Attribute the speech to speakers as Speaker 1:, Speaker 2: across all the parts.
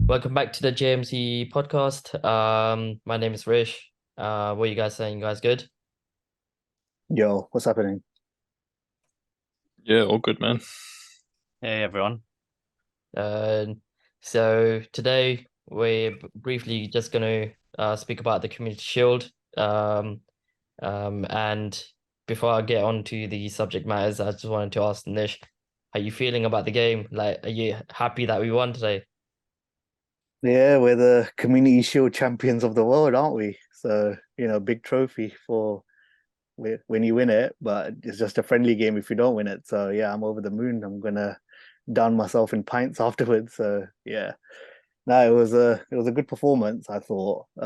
Speaker 1: Welcome back to the JMC podcast. My name is Rish. What are you guys saying? You guys good?
Speaker 2: Yo, what's happening?
Speaker 3: Yeah, all good, man.
Speaker 4: Hey everyone.
Speaker 1: Uh, so today we're briefly just going to speak about the Community Shield. And before I get on to the subject matters, I just wanted to ask Nish, how you feeling about the game? Like, are you happy that we won today?
Speaker 2: Yeah, we're the Community Shield champions of the world, aren't we? So, big trophy for when you win it, but it's just a friendly game if you don't win it. So, yeah, I'm over the moon. I'm gonna down myself in pints afterwards. So, yeah. No, it was a good performance, I thought. We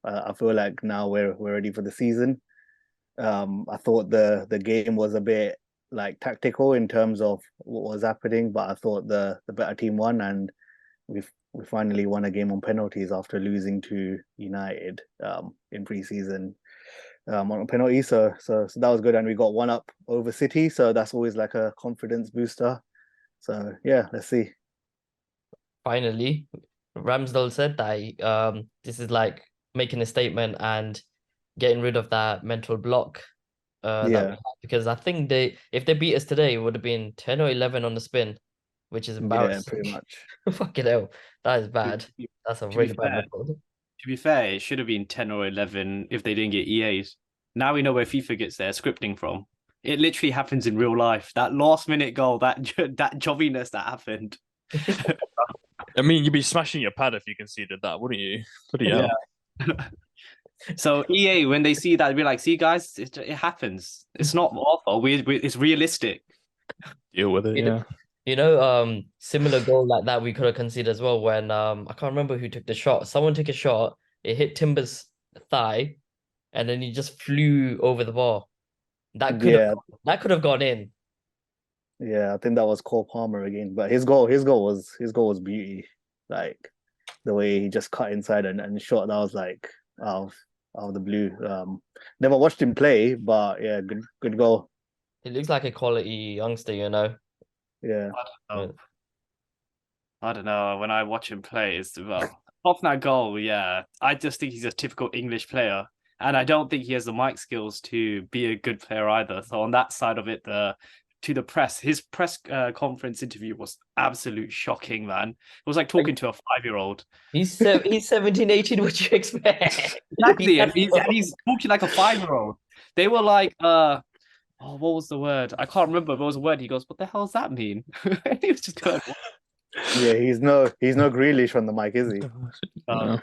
Speaker 2: I feel like now we're ready for the season. I thought the game was a bit like tactical in terms of what was happening, but I thought the better team won, and we finally won a game on penalties after losing to United in preseason on penalties. So that was good, and we got one up over City, so that's always like a confidence booster. So yeah, let's see.
Speaker 1: Finally, Ramsdale said that this is like making a statement and getting rid of that mental block that we
Speaker 2: Yeah,
Speaker 1: had, because I think if they beat us today, it would have been 10 or 11 on the spin, which is
Speaker 2: yeah,
Speaker 1: embarrassing.
Speaker 2: pretty much.
Speaker 1: Fucking hell, that is
Speaker 4: To,
Speaker 1: bad.
Speaker 4: to be
Speaker 1: That's a
Speaker 4: to be
Speaker 1: really bad
Speaker 4: fair,
Speaker 1: record.
Speaker 4: it should have been 10 or 11 if they didn't get EAs. Now we know where FIFA gets their scripting from. It literally happens in real life. That last minute goal, that jobbiness that happened.
Speaker 3: I mean, you'd be smashing your pad if you conceded that, wouldn't you? Bloody
Speaker 4: Yeah.
Speaker 3: hell.
Speaker 4: So EA, when they see that, be like, "See, guys, it happens. It's not awful. It's realistic."
Speaker 3: Deal with it,
Speaker 1: You know,
Speaker 3: yeah.
Speaker 1: similar goal like that we could have conceded as well when I can't remember who took the shot. Someone took a shot, it hit Timber's thigh, and then he just flew over the bar. That could have
Speaker 2: Yeah,
Speaker 1: that could have gone in.
Speaker 2: yeah, I think that was Cole Palmer again, but his goal was beauty. Like the way he just cut inside and shot, that was like out of, out of the blue. Never watched him play, but yeah, good goal.
Speaker 1: He looks like a quality youngster.
Speaker 2: Yeah,
Speaker 4: Oh, I don't know. When I watch him play, it's well, off that goal, yeah. I just think he's a typical English player. And I don't think he has the mic skills to be a good player either. So on that side of it, the press, his press conference interview was absolute shocking, man. It was like
Speaker 1: Like,
Speaker 4: talking to a 5-year-old.
Speaker 1: he's 17, 18. What you expect? He
Speaker 4: Exactly,
Speaker 1: has
Speaker 4: and he's talking like a 5-year-old. They were like, oh, what was the word? I can't remember. What was the word? He goes, "What the hell does that mean?" And he was just going,
Speaker 2: yeah, he's no Grealish on the mic, is he?
Speaker 4: uh,
Speaker 3: No.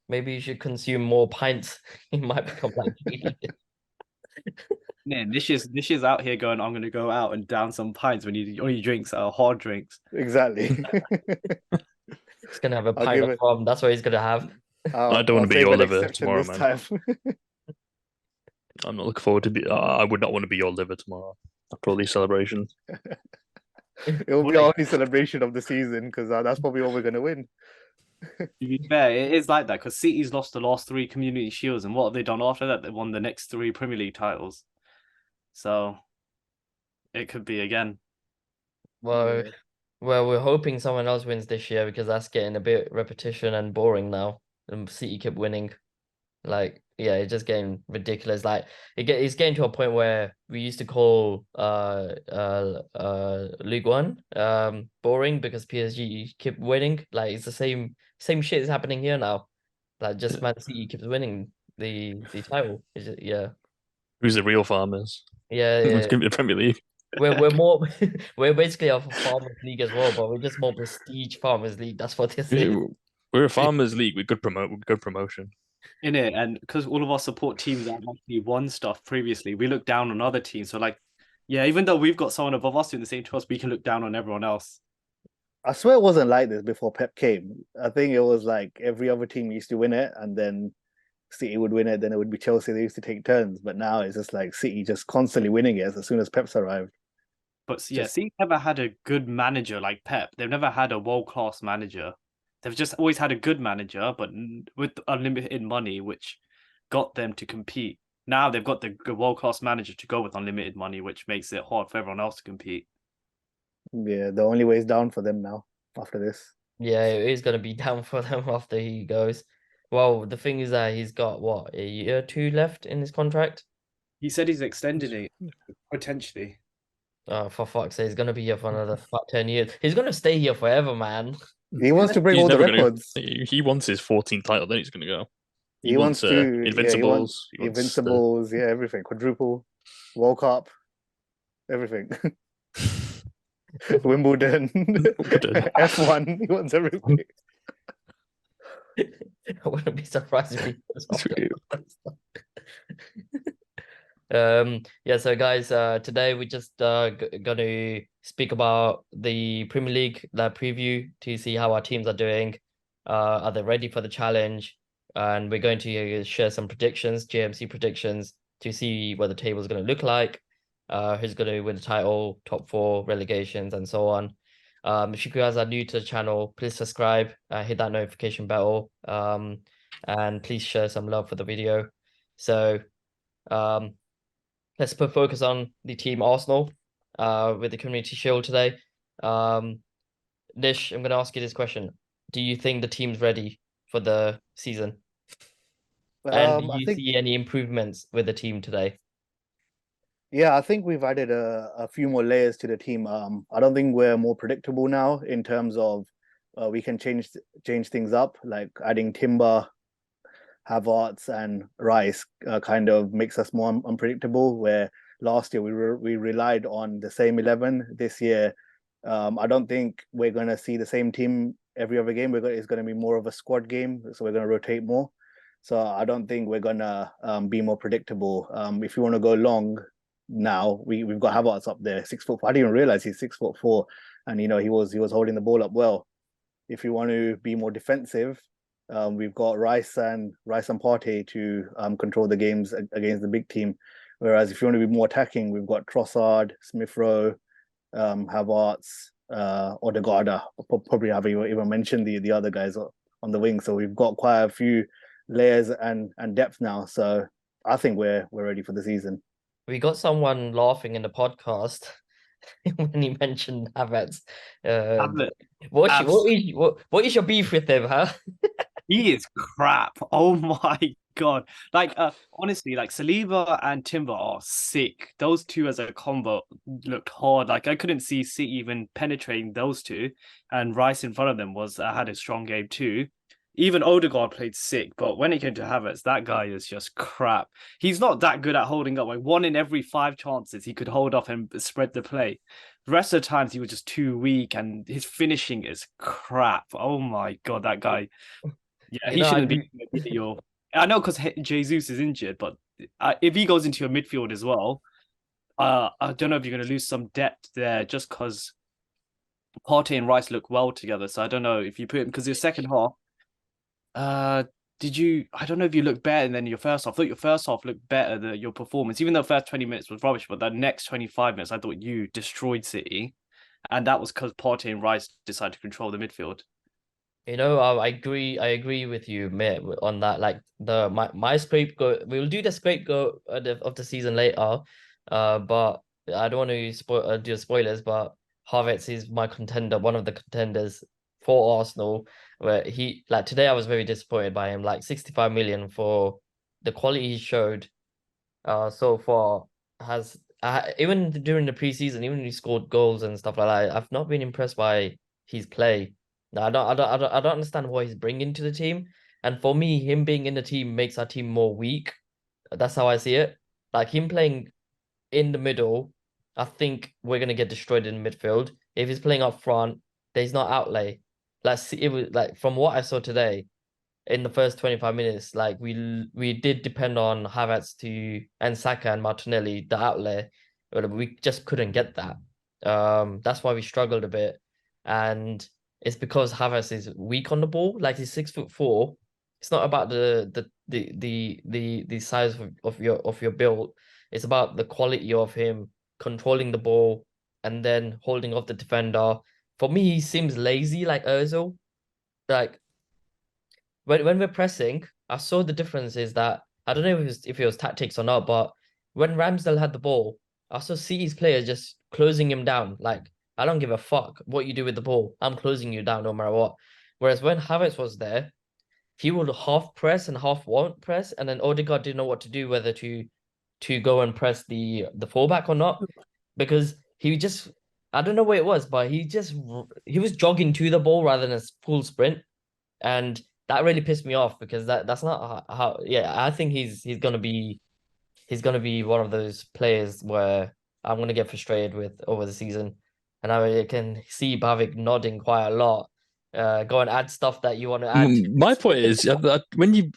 Speaker 1: Maybe you should consume more pints. He might become like
Speaker 4: Man, this is out here going, I'm gonna go out and down some pints when he only drinks hard drinks.
Speaker 2: Exactly.
Speaker 1: he's gonna have a
Speaker 2: I'll
Speaker 1: pint
Speaker 2: give
Speaker 1: of
Speaker 2: it.
Speaker 1: rum. That's what he's gonna have.
Speaker 3: I don't
Speaker 2: I'll
Speaker 3: want to be
Speaker 2: save
Speaker 3: your
Speaker 2: an
Speaker 3: liver
Speaker 2: exception
Speaker 3: tomorrow,
Speaker 2: this
Speaker 3: man.
Speaker 2: time.
Speaker 3: I'm not looking forward to be. I would not want to be your liver tomorrow after all these celebrations.
Speaker 2: It will be
Speaker 4: Well,
Speaker 2: our only celebration of the season because that's probably all we're gonna win.
Speaker 4: to be fair, it is like that because City's lost the last three Community Shields, and what have they done after that? They won the next three Premier League titles, so it could be again.
Speaker 1: Well,
Speaker 2: Yeah.
Speaker 1: well, we're hoping someone else wins this year because that's getting a bit repetition and boring now. And City keep winning. Like, yeah, it's just getting ridiculous. Like, it's getting to a point where we used to call League One boring because PSG keep winning. Like, it's the same shit is happening here now. Like, just Man City keeps winning the title. Yeah,
Speaker 3: Who's the real farmers?
Speaker 1: yeah,
Speaker 3: Let's
Speaker 1: yeah.
Speaker 3: give me the Premier League.
Speaker 1: We're more we're basically a farmers league as well, but we're just more prestige farmers league. That's what this is.
Speaker 3: We're a farmers league with good promotion.
Speaker 4: In it, and because all of our support teams have actually won stuff previously, we look down on other teams. So like, yeah, even though we've got someone above us doing the same to us, we can look down on everyone else.
Speaker 2: I swear it wasn't like this before Pep came. I think it was like every other team used to win it, and then City would win it. Then it would be Chelsea. They used to take turns, but now it's just like City just constantly winning it as soon as Pep's arrived.
Speaker 4: But yeah,
Speaker 2: Just
Speaker 4: City never had a good manager like Pep. They've never had a world-class manager. They've just always had a good manager, but with unlimited money, which got them to compete. Now they've got the world-class manager to go with unlimited money, which makes it hard for everyone else to compete.
Speaker 2: yeah, the only way is down for them now. after this.
Speaker 1: Yeah, it is going to be down for them after he goes. Well, the thing is that he's got what, a year or two left in his contract?
Speaker 4: He said he's extending it potentially.
Speaker 1: Oh, for fuck's sake, he's going to be here for another 10 years. He's going to stay here forever, man.
Speaker 2: He wants to break
Speaker 3: He's
Speaker 2: all the
Speaker 3: never gonna.
Speaker 2: records.
Speaker 3: He wants his 14th title. Then he's gonna go.
Speaker 2: He wants to, yeah, he
Speaker 3: Invincibles.
Speaker 2: wants
Speaker 3: he wants
Speaker 2: Invincibles, yeah, everything, quadruple, World Cup, everything. Wimbledon, F1, he wants everything.
Speaker 1: I wouldn't be surprised if he goes off
Speaker 3: Sweet.
Speaker 1: Yeah, so guys, today we're just gonna speak about the Premier League preview to see how our teams are doing. Are they ready for the challenge? And we're going to share some predictions, JMC predictions, to see what the table is going to look like, who's going to win the title, top 4 relegations, and so on. If you guys are new to the channel, please subscribe, hit that notification bell, and please share some love for the video. So let's put focus on the team Arsenal with the Community Shield today. Nish, I'm going to ask you this question. Do you think the team's ready for the season? And do
Speaker 2: I
Speaker 1: you
Speaker 2: think,
Speaker 1: see any improvements with the team today?
Speaker 2: yeah, I think we've added a few more layers to the team. I don't think we're more predictable now in terms of we can change things up, like adding Timber, Havertz, and Rice kind of makes us more unpredictable. Where last year we relied on the same 11. This year, I don't think we're going to see the same team every other game. It's going to be more of a squad game, so we're going to rotate more. So I don't think we're going to be more predictable. If you want to go long now, we've got Havertz up there, 6'4". I didn't even realize he's 6'4", and he was holding the ball up well. If you want to be more defensive, we've got Rice and Partey to control the games against the big team. Whereas if you want to be more attacking, we've got Trossard, Smith Rowe, Havertz, Odegaard. Probably haven't even mentioned the other guys on the wing. So we've got quite a few layers and depth now. So I think we're ready for the season.
Speaker 1: We got someone laughing in the podcast when he mentioned Havertz. What is your beef with him, huh?
Speaker 4: He is crap. Oh my god. Like honestly, like Saliba and Timber are sick. Those two as a combo looked hard. Like I couldn't see City even penetrating those two. And Rice in front of them had a strong game too. Even Odegaard played sick, but when it came to Havertz, that guy is just crap. He's not that good at holding up. Like 1 in every 5 chances he could hold off and spread the play. The rest of the times he was just too weak, and his finishing is crap. Oh my god, that guy. Yeah, he shouldn't be in the video. I know because Jesus is injured, but if he goes into your midfield as well, I don't know if you're going to lose some depth there just because Partey and Rice look well together. So I don't know if you put him because your second half. I don't know if you look better than your first half. I thought your first half looked better than your performance, even though the first 20 minutes was rubbish, but the next 25 minutes, I thought you destroyed City. And that was because Partey and Rice decided to control the midfield.
Speaker 1: I agree with you, mate, on that. Like my scapegoat, we'll do the scapegoat of the season later. But I don't want to do spoilers, but Havertz is my contender, one of the contenders for Arsenal. Where today I was very disappointed by him. Like 65 million for the quality he showed so far has even during the preseason, even when he scored goals and stuff like that, I've not been impressed by his play. No, I don't understand what he's bringing to the team. And for me, him being in the team makes our team more weak. That's how I see it. Like him playing in the middle, I think we're gonna get destroyed in midfield. If he's playing up front, there's not outlay. It was like from what I saw today, in the first 25 minutes, like we did depend on Havertz and Saka and Martinelli, the outlay, but we just couldn't get that. That's why we struggled a bit, and it's because Havertz is weak on the ball. Like he's 6'4". It's not about the size of your build. It's about the quality of him controlling the ball and then holding off the defender. For me, he seems lazy, like Ozil. Like when we're pressing, I saw the difference is that I don't know if it was tactics or not, but when Ramsdale had the ball, I saw City's players just closing him down. Like I don't give a fuck what you do with the ball. I'm closing you down no matter what. Whereas when Havertz was there, he would half press and half won't press, and then Odegaard didn't know what to do, whether to go and press the fullback or not, because he just, I don't know what it was, but he was jogging to the ball rather than a full sprint, and that really pissed me off because that's not how yeah, I think he's gonna be one of those players where I'm gonna get frustrated with over the season, and I can see Bavik nodding quite a lot. Go and add stuff that you want to add.
Speaker 3: My point is when you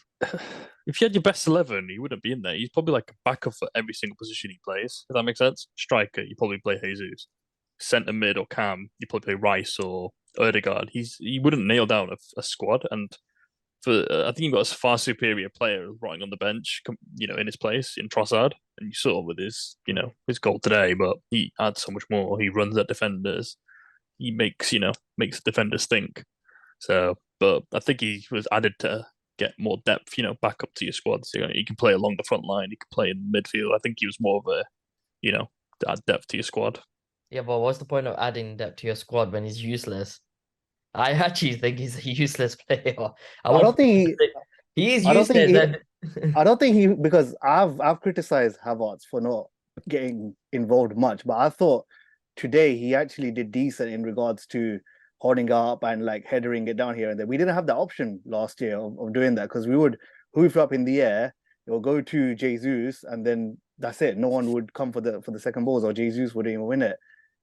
Speaker 3: if you had your best 11, he wouldn't be in there. He's probably like a backup for every single position he plays. If that makes sense. Striker, you probably play Jesus. Centre mid or Cam, you probably play Rice or Erdegaard. He wouldn't nail down a squad, and for I think you've got a far superior player rotting on the bench, in his place in Trossard, and you saw with his goal today. But he adds so much more. He runs at defenders. He makes defenders think. So, but I think he was added to get more depth, back up to your squad. So you can play along the front line. You can play in midfield. I think he was more of a, to add depth to your squad.
Speaker 1: Yeah, but what's the point of adding depth to your squad when he's useless? I actually think he's a useless player.
Speaker 2: I don't think
Speaker 1: he is
Speaker 2: I don't think
Speaker 1: useless.
Speaker 2: I don't think he because I've criticized Havertz for not getting involved much, but I thought today he actually did decent in regards to holding up and like headering it down here and there. We didn't have the option last year of doing that because we would hoof up in the air, it will go to Jesus, and then that's it. No one would come for the second balls, or Jesus wouldn't even win it.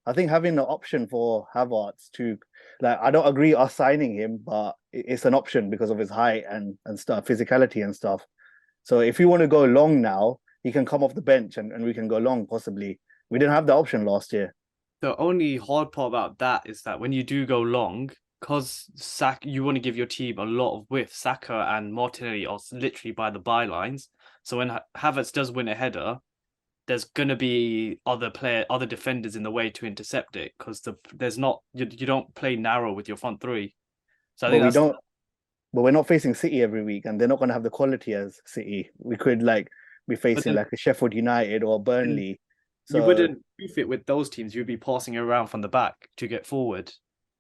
Speaker 2: I think having the option for Havertz to, like, I don't agree us signing him, but it's an option because of his height and stuff, physicality and stuff. So if you want to go long now, he can come off the bench and we can go long possibly. We didn't have the option last year.
Speaker 4: The only hard part about that is that when you do go long, because you want to give your team a lot of width. Saka and Martinelli are literally by the bylines. So when Havertz does win a header, there's gonna be other defenders in the way to intercept it because there's not you don't play narrow with your front three. So I think
Speaker 2: we don't. But we're not facing City every week, and they're not going to have the quality as City. We could like be facing like a Sheffield United or Burnley. So
Speaker 4: you wouldn't proof it with those teams. You'd be passing around from the back to get forward.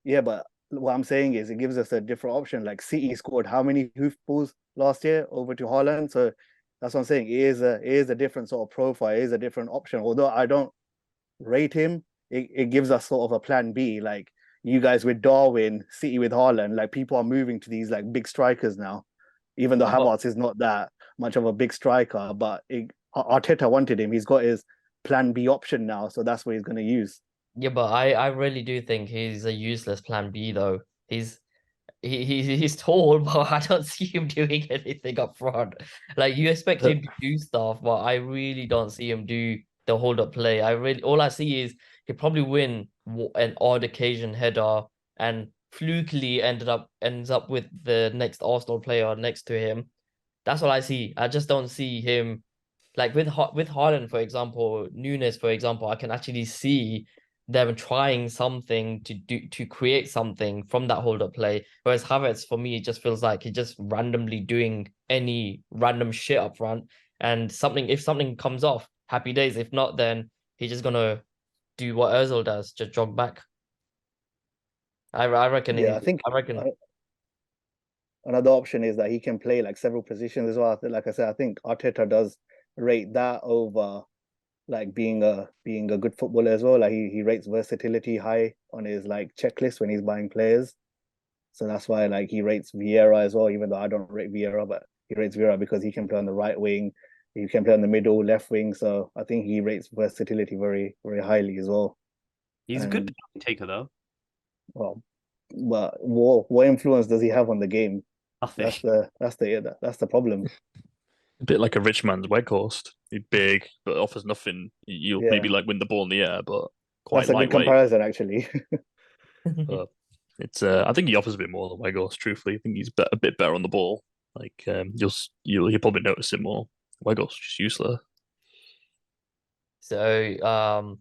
Speaker 2: Yeah, but what I'm saying is it gives us a different option. Like City scored how many hoof balls last year over to Haaland? So that's what I'm saying. It is a different sort of profile. It is a different option. Although I don't rate him, it gives us sort of a plan B. Like you guys with Darwin, City with Haaland, like people are moving to these like big strikers now. Even though Havertz is not that much of a big striker, but Arteta wanted him. He's got his plan B option now, so that's what he's going to use.
Speaker 1: Yeah, but I really do think he's a useless plan B though. He's tall, but I don't see him doing anything up front. Like you expect him to do stuff, but I really don't see him do the hold up play. All I see is he probably win an odd occasion header and flukily ends up with the next Arsenal player next to him. That's all I see. I just don't see him like with Haaland, for example, Nunes, for example. I can actually see them trying something to create something from that hold up play. Whereas Havertz, for me, it just feels like he's just randomly doing any random shit up front. And if something comes off, happy days. If not, then he's just gonna do what Özil does, just jog back. I reckon.
Speaker 2: Yeah, I reckon another option is that he can play like several positions as well. Like I said, I think Arteta does rate that over like being a good footballer as well. Like he rates versatility high on his like checklist when he's buying players. So that's why like he rates Vieira as well, even though I don't rate Vieira, but he rates Vieira because he can play on the right wing, he can play on the middle, left wing. So I think he rates versatility very, very highly as well.
Speaker 4: He's a good taker though.
Speaker 2: Well, but what influence does he have on the game?
Speaker 4: Nothing.
Speaker 2: That's the problem.
Speaker 3: A bit like a rich man's Weghorst. He's big, but offers nothing. You'll maybe like win the ball in the air, but quite
Speaker 2: that's a
Speaker 3: lightweight.
Speaker 2: good comparison, actually.
Speaker 3: But it's I think he offers a bit more than Weghorst. Truthfully, I think he's a bit better on the ball. Like you'll probably notice it more. Weghorst's just useless.
Speaker 1: So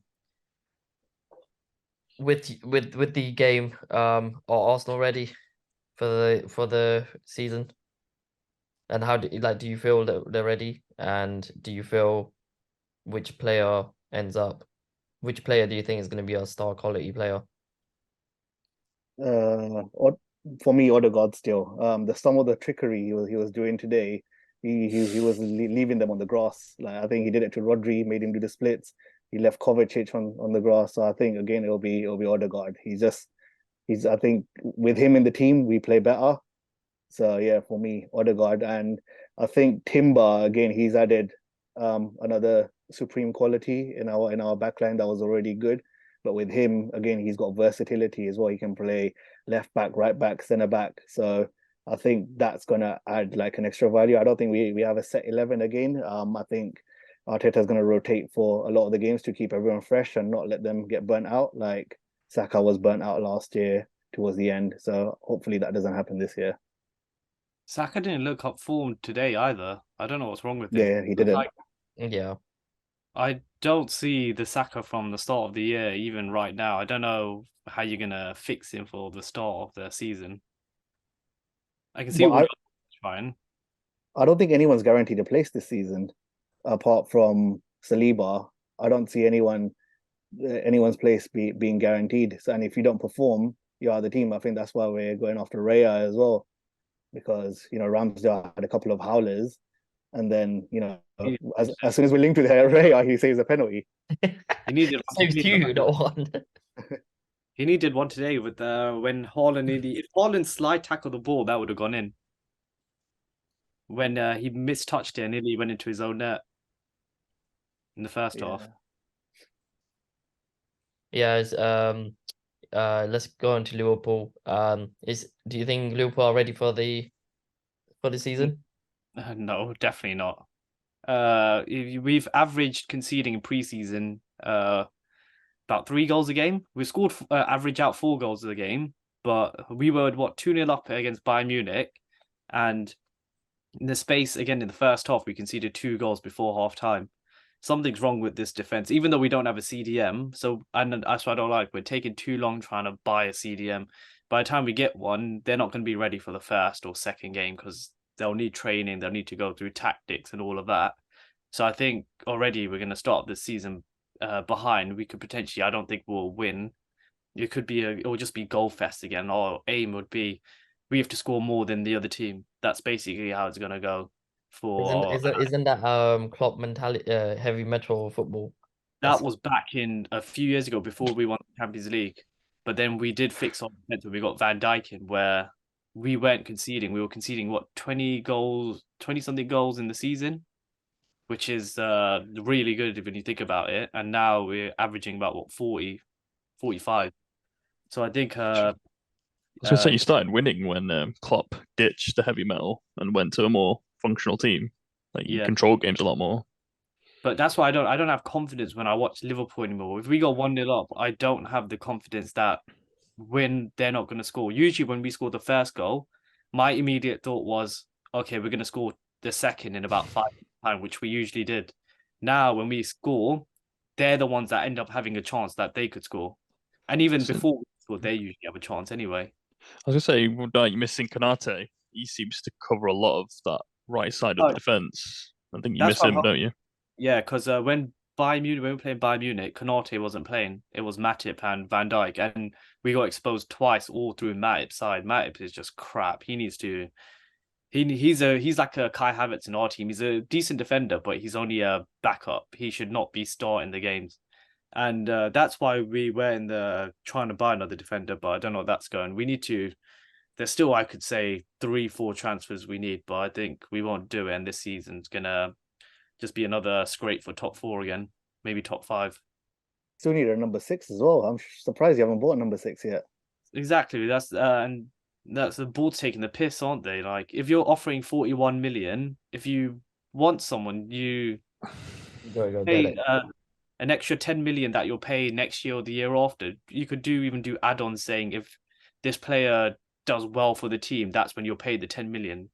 Speaker 1: with the game, are Arsenal ready for the season? And how do you feel that they're ready? And do you feel which player ends up which player do you think is going to be a star quality player?
Speaker 2: Or for me, Odegaard still. The some of the trickery he was doing today, he was leaving them on the grass. Like I think he did it to Rodri, made him do the splits. He left Kovacic on the grass. So I think again it'll be Odegaard. He's I think with him in the team we play better. So yeah, for me, Odegaard. And I think Timber again, he's added another supreme quality in our backline that was already good. But with him, again, he's got versatility as well. He can play left back, right back, centre back. So I think that's gonna add like an extra value. I don't think we have a set 11 again. I think Arteta's gonna rotate for a lot of the games to keep everyone fresh and not let them get burnt out. Like Saka was burnt out last year towards the end. So hopefully that doesn't happen this year.
Speaker 4: Saka didn't look up form today either. I don't know what's wrong with him.
Speaker 2: Yeah, he didn't.
Speaker 1: Yeah.
Speaker 4: I don't see the Saka from the start of the year, even right now. I don't know how you're gonna fix him for the start of the season. I can see
Speaker 2: But
Speaker 4: what you're trying.
Speaker 2: I don't think anyone's guaranteed a place this season, apart from Saliba. I don't see anyone's place being guaranteed. So, and if you don't perform, you're out of the team. I think that's why we're going after Raya as well, because Ramsdale had a couple of howlers, and then as soon as we're linked with Raya, he saves a penalty.
Speaker 4: He needed
Speaker 1: Saves two, not one.
Speaker 4: He needed one today with when Haaland if Haaland slide tackled the ball, that would have gone in. When he mistouched it and nearly went into his own net in the first half.
Speaker 1: Yeah, let's go on to Liverpool. Do you think Liverpool are ready for the season?
Speaker 4: No, definitely not. We've averaged conceding in preseason about 3 goals a game. We scored average out 4 goals a game, but we were 2-0 up against Bayern Munich, and in the space again in the first half we conceded 2 goals before half time. Something's wrong with this defense, even though we don't have a CDM. So, and that's what I don't like. We're taking too long trying to buy a CDM. By the time we get one, they're not going to be ready for the first or second game because they'll need training. They'll need to go through tactics and all of that. So I think already we're going to start this season behind. We could potentially, I don't think we'll win. It will just be goal fest again. Our aim would be we have to score more than the other team. That's basically how it's going to go.
Speaker 1: Isn't that Klopp mentality, heavy metal football?
Speaker 4: That was back in a few years ago before we won the Champions League. But then we did fix our defense when we got Van Dijk in, where we weren't conceding. We were conceding 20 something goals in the season, which is really good when you think about it. And now we're averaging about 40, 45. So I think
Speaker 3: I was going to say you started winning when Klopp ditched the heavy metal and went to a more functional team. Like you control games a lot more.
Speaker 4: But that's why I don't have confidence when I watch Liverpool anymore. If we go 1-0 up, I don't have the confidence that when they're not going to score. Usually when we score the first goal, my immediate thought was, okay, we're going to score the second in about 5 time, which we usually did. Now when we score, they're the ones that end up having a chance that they could score. And even before we score, they usually have a chance anyway.
Speaker 3: I was going to say, you're missing Konate. He seems to cover a lot of that right side of the defense. I think you miss him, don't you?
Speaker 4: Yeah, because when we were playing Bayern Munich, Konate wasn't playing. It was Matip and Van Dijk, and we got exposed twice all through Matip's side. Matip is just crap. He needs to. He's like a Kai Havertz in our team. He's a decent defender, but he's only a backup. He should not be starting the games, and that's why we were in the trying to buy another defender. But I don't know what that's going. We need to. There's still, I could say, 3-4 transfers we need, but I think we won't do it. And this season's gonna just be another scrape for top 4 again, maybe top 5.
Speaker 2: Still need a number 6 as well. I'm surprised you haven't bought a number 6 yet.
Speaker 4: Exactly. That's the board's taking the piss, aren't they? Like, if you're offering 41 million, if you want someone, you pay an extra 10 million that you'll pay next year or the year after. You could even do add-ons saying if this player does well for the team, that's when you'll pay the 10 million.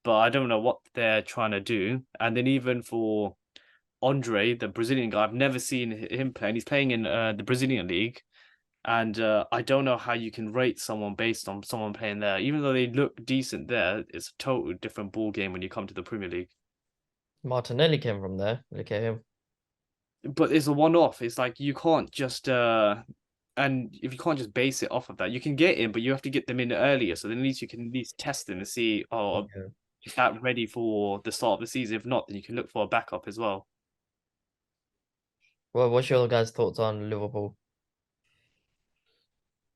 Speaker 4: But I don't know what they're trying to do. And then even for Andre, the Brazilian guy, I've never seen him play, and he's playing in the Brazilian league. And I don't know how you can rate someone based on someone playing there. Even though they look decent there, it's a total different ball game when you come to the Premier League.
Speaker 1: Martinelli came from there. Look at him.
Speaker 4: but it's a one-off. It's like you can't just and if you can't just base it off of that, you can get in, but you have to get them in earlier. So then at least you can at least test them and see, oh,
Speaker 1: Yeah.
Speaker 4: is that ready for the start of the season? If not, then you can look for a backup as well.
Speaker 1: Well, what's your guys' thoughts on Liverpool?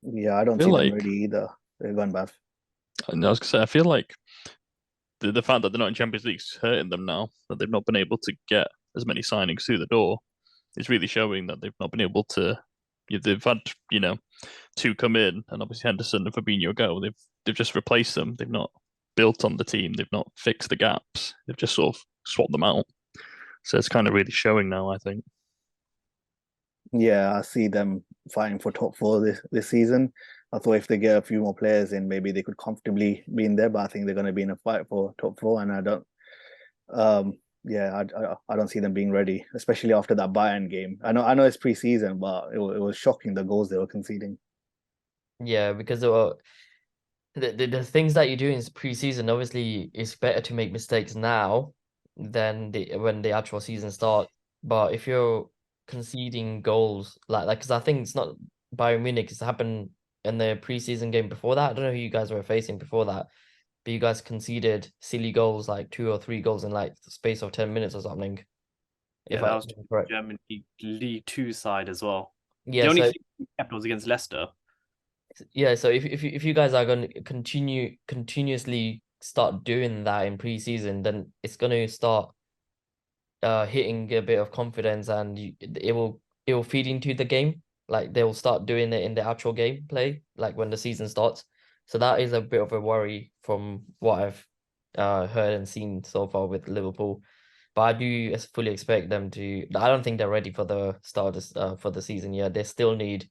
Speaker 2: Yeah, I don't
Speaker 3: feel
Speaker 2: see them
Speaker 3: like-
Speaker 2: ready either. They've gone bad.
Speaker 3: And I was gonna say, I feel like the fact that they're not in Champions League is hurting them now. That they've not been able to get as many signings through the door. It's really showing that they've not been able to. They've had two come in, and obviously Henderson and Fabinho go. They've just replaced them. They've not built on the team. They've not fixed the gaps. They've just sort of swapped them out. So it's kind of really showing now, I think.
Speaker 2: Yeah, I see them fighting for top four this season. I thought if they get a few more players in, maybe they could comfortably be in there. But I think they're going to be in a fight for top four, and I don't. Yeah, I don't see them being ready, especially after that Bayern game. I know it's pre-season, but it was shocking the goals they were conceding.
Speaker 1: Yeah, because the things that you do in pre-season, obviously, it's better to make mistakes now than when the actual season starts. But if you're conceding goals like because I think it's not Bayern Munich, it's happened in the pre-season game before that. I don't know who you guys were facing before that, but you guys conceded silly goals, like 2 or 3 goals in like the space of 10 minutes or something.
Speaker 4: Yeah,
Speaker 1: If
Speaker 4: that
Speaker 1: I
Speaker 4: was
Speaker 1: correct.
Speaker 4: German League Two side as well.
Speaker 1: Yeah,
Speaker 4: The only
Speaker 1: so
Speaker 4: thing we kept was against Leicester.
Speaker 1: yeah, so if you guys are going to continuously start doing that in pre-season, then it's going to start hitting a bit of confidence, and it will feed into the game. Like they will start doing it in the actual gameplay, like when the season starts. So that is a bit of a worry from what I've heard and seen so far with Liverpool. But I do fully expect them to. I don't think they're ready for the start of this, for the season yet. They still need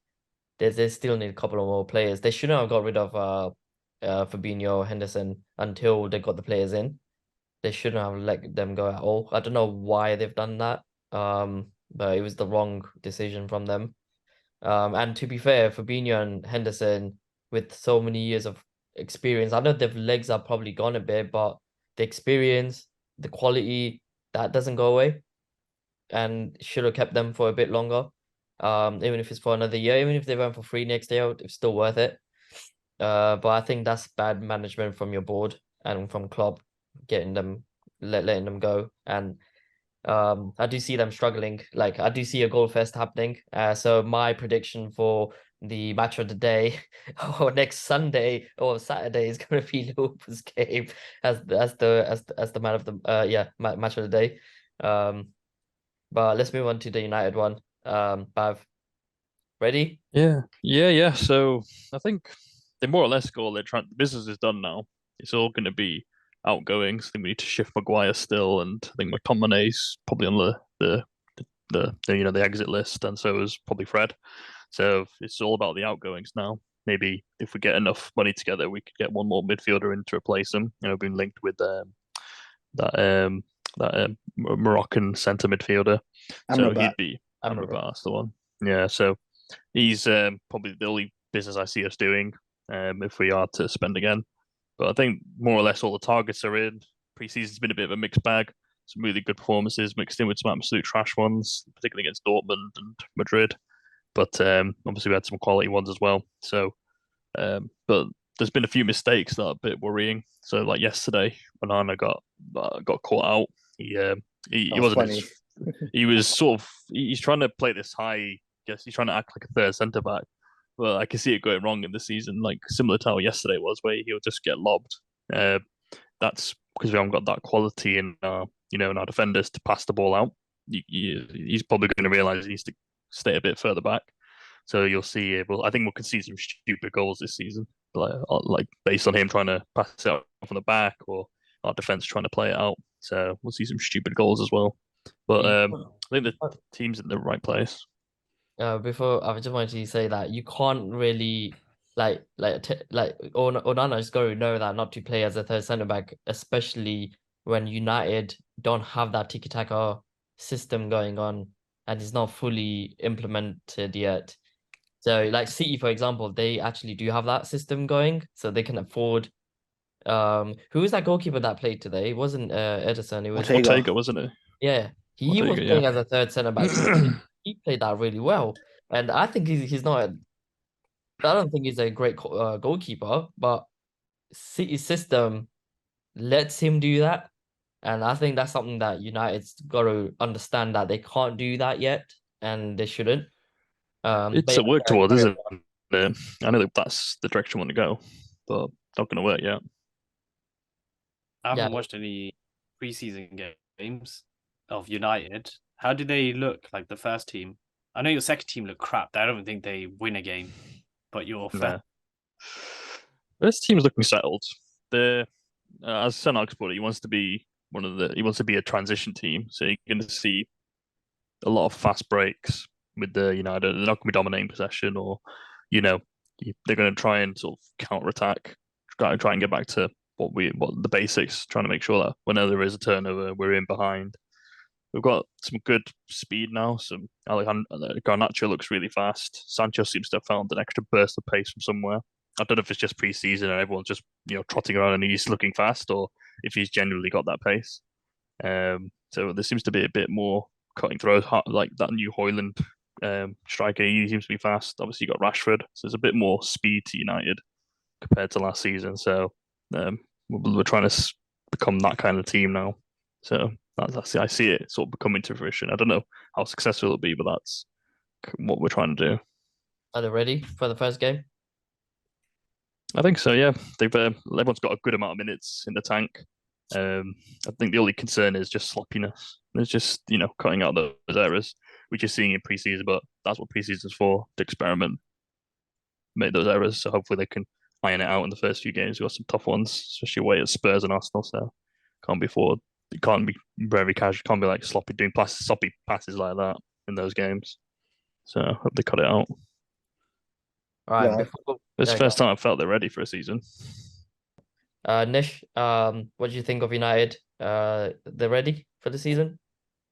Speaker 1: a couple of more players. They shouldn't have got rid of Fabinho, Henderson until they got the players in. They shouldn't have let them go at all. I don't know why they've done that. But it was the wrong decision from them. And to be fair, Fabinho and Henderson, with so many years of experience, I know their legs are probably gone a bit, but the experience, the quality, that doesn't go away, and should have kept them for a bit longer. Even if it's for another year, even if they went for free next year, it's still worth it. But I think that's bad management from your board and from Klopp, getting them letting them go. And I do see them struggling. Like I do see a goal fest happening. So my prediction for the match of the day or next Sunday or Saturday is going to be Liverpool's game as the man of the match of the day. But let's move on to the United one. Bav, ready?
Speaker 3: Yeah. So I think they more or less got all their the business is done now. It's all going to be outgoings. I think we need to shift Maguire still, and I think McTominay's probably on the exit list, and so is probably Fred. So it's all about the outgoings now. Maybe if we get enough money together, we could get one more midfielder in to replace him. Being linked with that Moroccan centre midfielder. So
Speaker 2: Amrabat.
Speaker 3: he'd be Amrabat, that's the one. Yeah, so he's probably the only business I see us doing if we are to spend again. But I think more or less all the targets are in. Preseason's been a bit of a mixed bag. Some really good performances mixed in with some absolute trash ones, particularly against Dortmund and Madrid. But obviously we had some quality ones as well. So, but there's been a few mistakes that are a bit worrying. So like yesterday, Banana got caught out. He wasn't
Speaker 2: Funny.
Speaker 3: he was sort of he's trying to play this high. I guess he's trying to act like a third centre back. Well, I can see it going wrong in the season, like similar to how yesterday was, where he'll just get lobbed. That's because we haven't got that quality in in our defenders to pass the ball out. He's probably going to realise he needs to stay a bit further back. So you'll see. I think we'll concede some stupid goals this season, like based on him trying to pass it out from the back or our defense trying to play it out. So we'll see some stupid goals as well. But I think the team's in the right place.
Speaker 1: Before I just wanted to say that you can't really Onana is going to know that not to play as a third centre back, especially when United don't have that tiki taka system going on and it's not fully implemented yet. So like City, for example, they actually do have that system going, so they can afford. Who was that goalkeeper that played today? It wasn't Edison. It was
Speaker 2: Ortega.
Speaker 3: Ortega, wasn't it?
Speaker 1: yeah. He was playing as a third centre back. He played that really well, and I think he's not. I don't think he's a great goalkeeper, but City's system lets him do that, and I think that's something that United's got to understand that they can't do that yet, and they shouldn't.
Speaker 3: It's
Speaker 1: But
Speaker 3: a work
Speaker 1: yeah,
Speaker 3: towards, isn't it? I know that that's the direction I want to go, but not going to work yet.
Speaker 4: I
Speaker 1: yeah,
Speaker 4: haven't watched any preseason games of United. How do they look like the first team? I know your second team look crap. I don't think they win a game, but your first.
Speaker 3: Nah. This team's looking settled. They're as Sen Alex put it, he wants to be he wants to be a transition team. So you're going to see a lot of fast breaks with the United. They're not going to be dominating possession, or you know, they're going to try and sort of counter attack, try and get back to what the basics, trying to make sure that whenever there is a turnover, we're in behind. We've got some good speed now. Some Garnacho looks really fast. Sancho seems to have found an extra burst of pace from somewhere. I don't know if it's just pre-season and everyone's just trotting around and he's looking fast, or if he's genuinely got that pace. So there seems to be a bit more cutting throws, like that new Hoyland striker. He seems to be fast. Obviously, you got Rashford, so there's a bit more speed to United compared to last season. So we're trying to become that kind of team now. So I see it sort of coming to fruition. I don't know how successful it'll be, but that's what we're trying to do.
Speaker 1: are they ready for the first game?
Speaker 3: I think so. Yeah, they've everyone's got a good amount of minutes in the tank. I think the only concern is just sloppiness. It's just cutting out those errors, which you're seeing in preseason. But that's what preseason's for, to experiment, make those errors. So hopefully they can iron it out in the first few games. We've got some tough ones, especially away at Spurs and Arsenal. So can't be forward. It can't be very casual. Can't be like sloppy passes like that in those games. So I hope they cut it out.
Speaker 1: All right,
Speaker 2: Yeah.
Speaker 3: It's the first time I felt they're ready for a season.
Speaker 1: Nish, what do you think of United? They're ready for the season?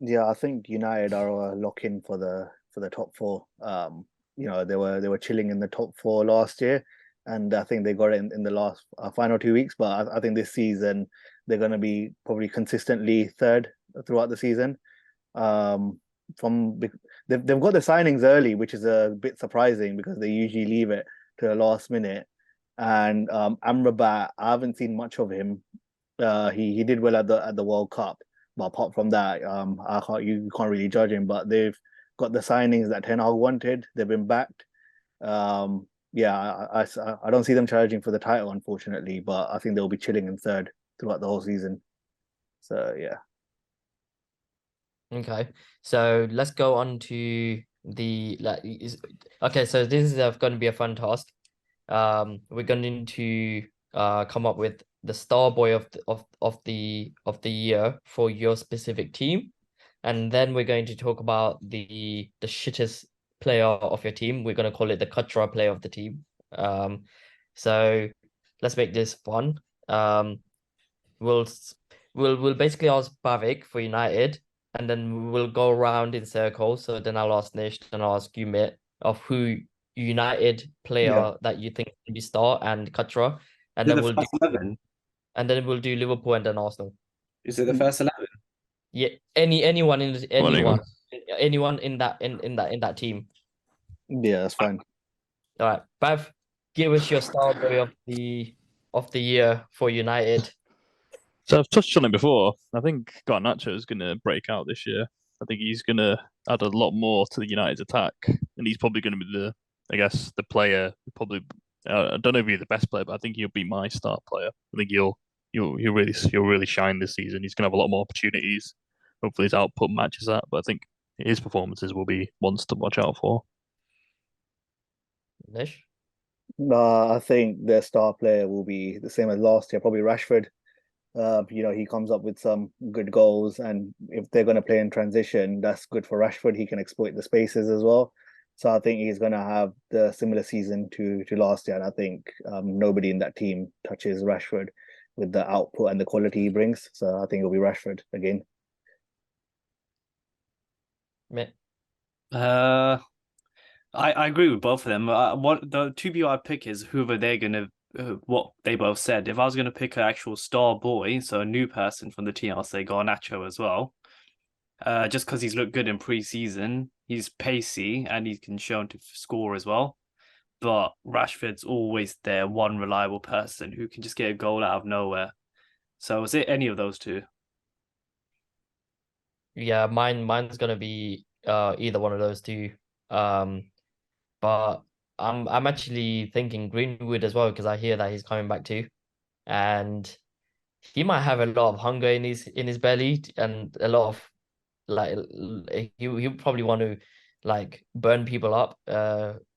Speaker 2: Yeah, I think United are a lock in for the top four. They were chilling in the top four last year, and I think they got it in the last final 2 weeks. But I think this season they're going to be probably consistently third throughout the season. They've got the signings early, which is a bit surprising because they usually leave it to the last minute. And Amrabat, I haven't seen much of him. He did well at the World Cup, but apart from that, you can't really judge him. But they've got the signings that Ten Hag wanted. They've been backed. I don't see them challenging for the title, unfortunately, but I think they'll be chilling in third throughout the whole season. So yeah.
Speaker 1: Okay, so let's go on to okay. So this is going to be a fun task. We're going to come up with the star boy of the year for your specific team, and then we're going to talk about the shittest player of your team. We're going to call it the Kachra player of the team. So let's make this fun. We'll basically ask Bavik for United, and then we'll go around in circles. So then I'll ask Nish, then I'll ask you, Mitt, of who United player that you think can be star and Katra, and then we'll do
Speaker 4: 11.
Speaker 1: And then we'll do Liverpool and then Arsenal.
Speaker 4: Is it the first 11?
Speaker 1: Yeah, anyone in that team.
Speaker 2: Yeah, that's fine.
Speaker 1: All right, Bav, give us your star boy of the year for United.
Speaker 3: So I've touched on it before. I think Garnacho is going to break out this year. I think he's going to add a lot more to the United's attack, and he's probably going to be the player. Probably, I don't know if he's the best player, but I think he'll be my star player. I think he'll really shine this season. He's going to have a lot more opportunities. Hopefully, his output matches that. But I think his performances will be ones to watch out for.
Speaker 1: Nish?
Speaker 2: I think their star player will be the same as last year, probably Rashford. He comes up with some good goals, and if they're going to play in transition, that's good for Rashford. He can exploit the spaces as well. So I think he's going to have the similar season to last year. And I think nobody in that team touches Rashford with the output and the quality he brings. So I think it'll be Rashford again.
Speaker 1: Mitt?
Speaker 4: I agree with both of them. What the two people I pick is whoever they're gonna what they both said. If I was gonna pick an actual star boy, so a new person from the team, I'll say Garnacho as well. just because he's looked good in pre-season. He's pacey and he can show to score as well. But Rashford's always their one reliable person who can just get a goal out of nowhere. So is it any of those two?
Speaker 1: Yeah, mine's gonna be either one of those two. But I'm actually thinking Greenwood as well because I hear that he's coming back too, and he might have a lot of hunger in his belly and a lot of like he probably want to like burn people up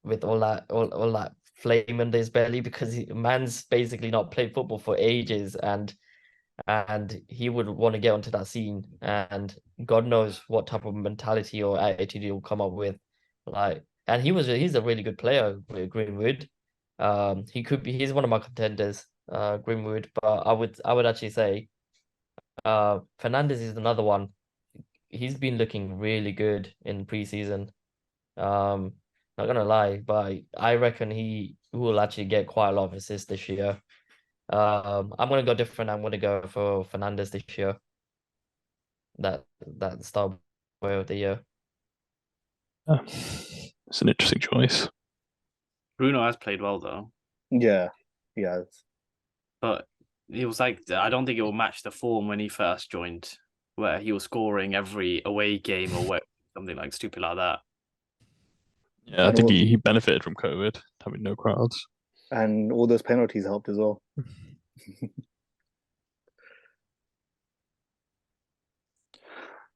Speaker 1: with all that flame in his belly because man's basically not played football for ages and he would want to get onto that scene and God knows what type of mentality or attitude he'll come up with. Like, and he's a really good player, Greenwood. He's one of my contenders, Greenwood, but I would actually say Fernandez is another one. He's been looking really good in preseason. Not gonna lie, but I reckon he will actually get quite a lot of assists this year. I'm gonna go different. I'm gonna go for Fernandez this year. That star boy of the year.
Speaker 3: It's an interesting choice.
Speaker 4: Bruno has played well though,
Speaker 2: Yeah, yeah.
Speaker 4: but he was like, I don't think it will match the form when he first joined, where he was scoring every away game or something like stupid like that.
Speaker 3: Yeah, I
Speaker 2: And
Speaker 3: think
Speaker 2: all,
Speaker 3: he benefited from COVID, having no crowds.
Speaker 2: and all those penalties helped as well.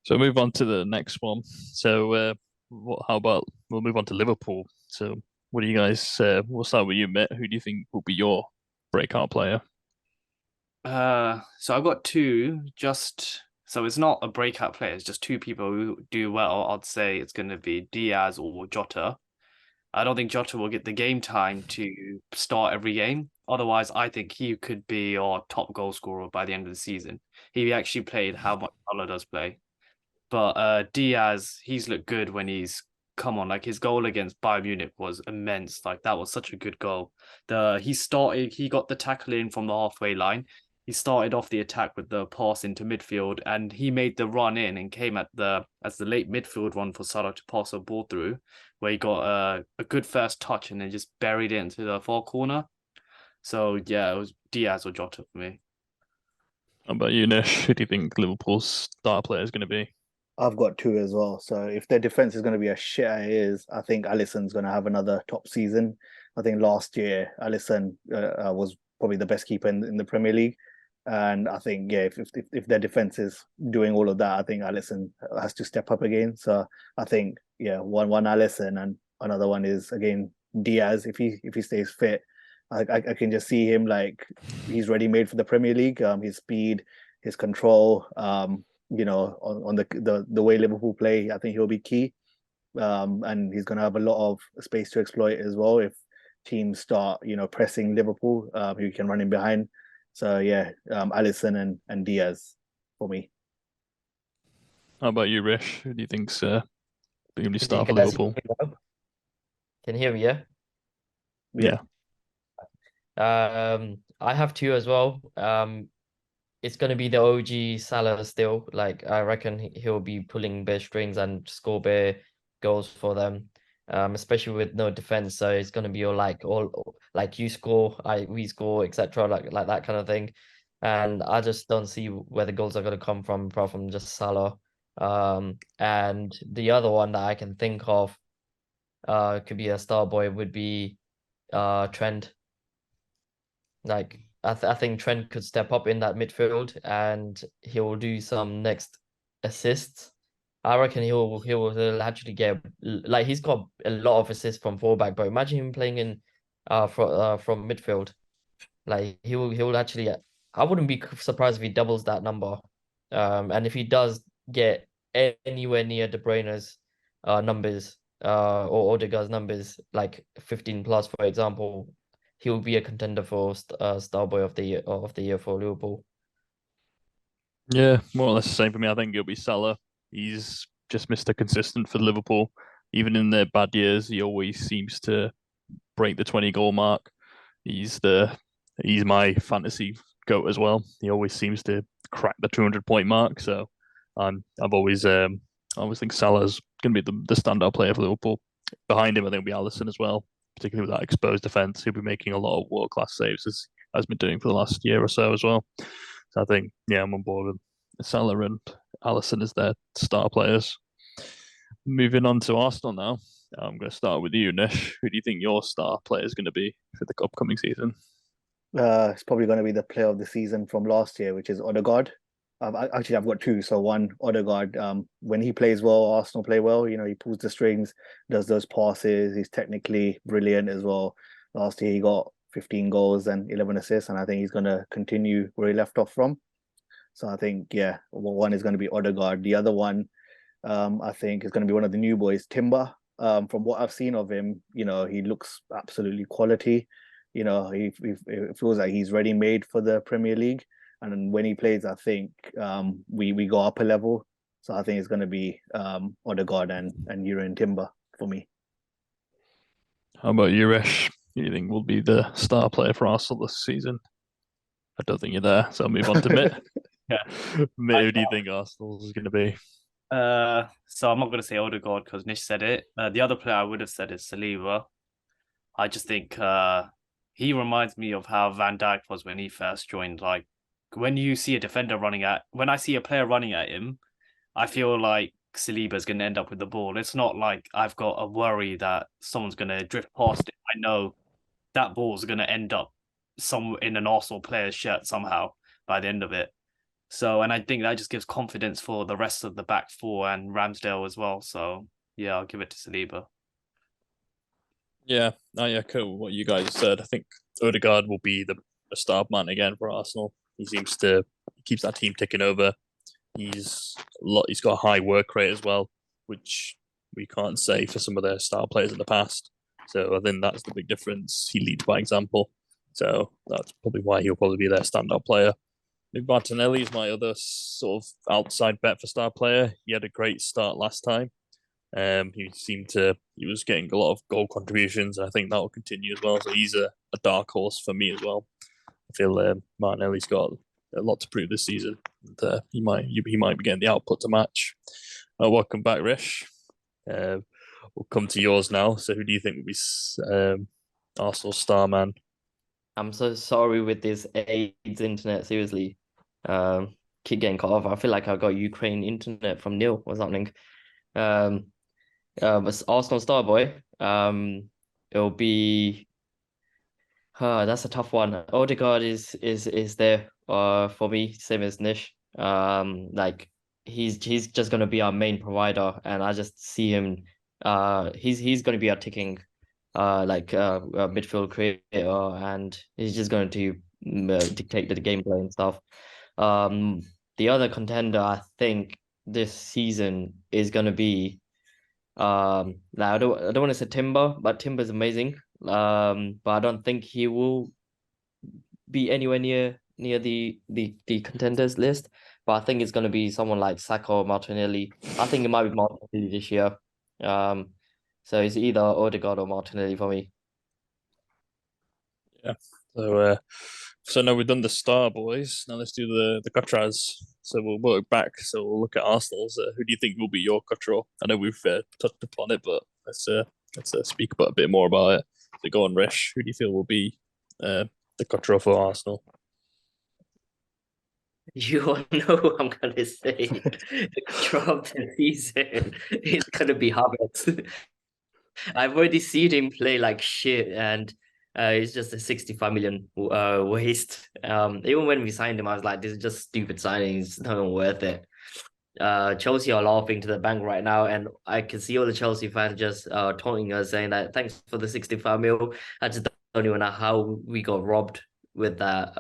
Speaker 3: So move on to the next one. So how about we'll move on to Liverpool. So what do you guys we'll start with you, Mitt. Who do you think will be your breakout player?
Speaker 4: So I've got two, just so it's not a breakout player, it's just two people who do well. I'd say it's going to be Diaz or Jota. I don't think Jota will get the game time to start every game. Otherwise, I think he could be our top goal scorer by the end of the season. He actually played how much Salah does play. But Diaz, he's looked good when he's come on. Like his goal against Bayern Munich was immense. Like that was such a good goal. He got the tackle in from the halfway line. He started off the attack with the pass into midfield, and he made the run in and came at the as the late midfield one for Salah to pass a ball through, where he got a good first touch and then just buried it into the far corner. So yeah, it was Diaz or Jota for me.
Speaker 3: How about you, Nish? Who do you think Liverpool's star player is going to be?
Speaker 2: I've got two as well. So if their defense is going to be as shit as it is, I think Alisson's going to have another top season. I think last year Alisson was probably the best keeper in the Premier League, and I think yeah, if their defense is doing all of that, I think Alisson has to step up again. So I think yeah, one Alisson and another one is again Diaz if he stays fit. I can just see him like he's ready made for the Premier League. His speed, his control. On the way Liverpool play, I think he'll be key. And he's going to have a lot of space to exploit as well if teams start, pressing Liverpool, who can run in behind. So yeah, Alisson and Diaz for me.
Speaker 3: How about you, Rish? Who do you think's going to be
Speaker 1: Did
Speaker 3: star
Speaker 1: you
Speaker 3: for
Speaker 1: guys
Speaker 3: Liverpool?
Speaker 1: can you hear me? Yeah.
Speaker 3: Yeah.
Speaker 1: I have two as well. It's gonna be the OG Salah still. Like I reckon he'll be pulling bare strings and score bare goals for them. Especially with no defense, so it's gonna be all like you score, we score, etc. Like that kind of thing. And I just don't see where the goals are gonna come from apart from just Salah. And the other one that I can think of, could be a star boy would be Trent. Like I think Trent could step up in that midfield and he'll do some next assists. I reckon he'll actually get like he's got a lot of assists from fullback, but imagine him playing in from midfield. Like he will actually I wouldn't be surprised if he doubles that number. And if he does get anywhere near De Bruyne's numbers or Odegaard's numbers, like 15 plus, for example, he will be a contender for star boy of the year for Liverpool.
Speaker 3: Yeah, more or less the same for me. I think it'll be Salah. He's just Mr. Consistent for Liverpool. Even in their bad years, he always seems to break the 20 goal mark. He's my fantasy goat as well. He always seems to crack the 200 point mark. So I've always I always think Salah's going to be the standout player for Liverpool. Behind him, I think will be Alisson as well, particularly with that exposed defence. He'll be making a lot of world class saves as has been doing for the last year or so as well. So I think, yeah, I'm on board with Salah and Alisson as their star players. Moving on to Arsenal now. I'm going to start with you, Nish. Who do you think your star player is going to be for the upcoming season?
Speaker 2: It's probably going to be the player of the season from last year, which is Odegaard. Actually, I've got two. So one, Odegaard. When he plays well, Arsenal play well. You know, he pulls the strings, does those passes. He's technically brilliant as well. Last year, he got 15 goals and 11 assists, and I think he's going to continue where he left off from. So I think, yeah, one is going to be Odegaard. The other one, I think, is going to be one of the new boys, Timber. From what I've seen of him, you know, he looks absolutely quality. You know, it feels like he's ready made for the Premier League. And when he plays, I think we go up a level. So I think it's going to be Odegaard and Euro Timber for me.
Speaker 3: How about you, Rish? Who do you think will be the star player for Arsenal this season? I don't think you're there, so I'll move on to Mitt.
Speaker 4: Yeah.
Speaker 3: Mitt, who do you think Arsenal is going to be?
Speaker 4: So I'm not going to say Odegaard because Nish said it. The other player I would have said is Saliba. I just think he reminds me of how Van Dijk was when he first joined. Like when you see a defender when I see a player running at him, I feel like Saliba's going to end up with the ball. It's not like I've got a worry that someone's going to drift past it. I know that ball's going to end up in an Arsenal player's shirt somehow by the end of it. So, and I think that just gives confidence for the rest of the back four and Ramsdale as well. So, yeah, I'll give it to Saliba.
Speaker 3: Yeah, I echo what you guys said. I think Odegaard will be the star man again for Arsenal. He keeps that team ticking over. He's got a high work rate as well, which we can't say for some of their star players in the past. So I think that's the big difference. He leads by example. So that's probably why he'll probably be their standout player. I think Martinelli is my other sort of outside bet for star player. He had a great start last time. He was getting a lot of goal contributions, and I think that will continue as well. So he's a dark horse for me as well. I feel Martinelli's got a lot to prove this season. And, he might be getting the output to match. Welcome back, Rish. We'll come to yours now. So who do you think will be Arsenal star man?
Speaker 1: I'm so sorry with this AIDS internet. Seriously, keep getting cut off. I feel like I got Ukraine internet from Neil or something. But Arsenal star boy. It'll be. That's a tough one. Odegaard is there. For me, same as Nish. Like he's just gonna be our main provider, and I just see him. He's gonna be our ticking midfield creator, and he's just going to dictate the gameplay and stuff. The other contender I think this season is going to be I don't want to say Timber, but Timber's amazing. But I don't think he will be anywhere near the contenders list. But I think it's going to be someone like Saka or Martinelli. I think it might be Martinelli this year. So it's either Odegaard or Martinelli for me.
Speaker 3: Yeah. So now we've done the star boys. Now let's do the Cutras. So we'll work back. So we'll look at Arsenal's. Who do you think will be your Cutro? I know we've touched upon it, but let's speak about a bit more about it. So go on, Rish. Who do you feel will be the Cutro for Arsenal?
Speaker 1: You all know what I'm gonna say. The Cutro of the season is gonna be Havertz. I've already seen him play like shit, and it's just a 65 million waste. Even when we signed him, I was like, this is just stupid signings, it's not even worth it. Chelsea are laughing to the bank right now, and I can see all the Chelsea fans just taunting us, saying that thanks for the 65 mil. I just don't even know how we got robbed with that.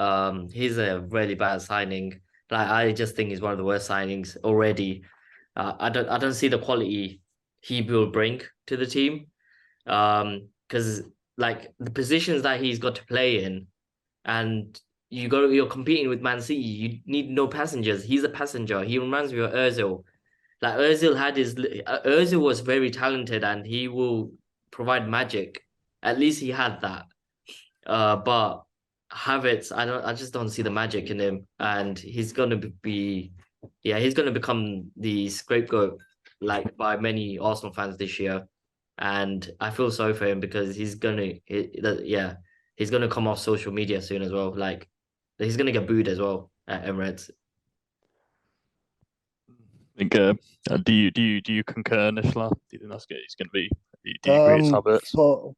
Speaker 1: He's a really bad signing. Like I just think he's one of the worst signings already. I don't see the quality he will bring to the team. Because like the positions that he's got to play in, and you're competing with Man City, you need no passengers. He's a passenger. He reminds me of Özil. Like Özil was very talented and he will provide magic. At least he had that. But Havertz, I just don't see the magic in him, and he's gonna be yeah, he's going to become the scapegoat like by many Arsenal fans this year, and I feel sorry for him because he's gonna come off social media soon as well. Like he's gonna get booed as well at Emirates.
Speaker 3: I think. Do you concur, Nishla? Do you think he's going to be? Do you agree it's Havertz?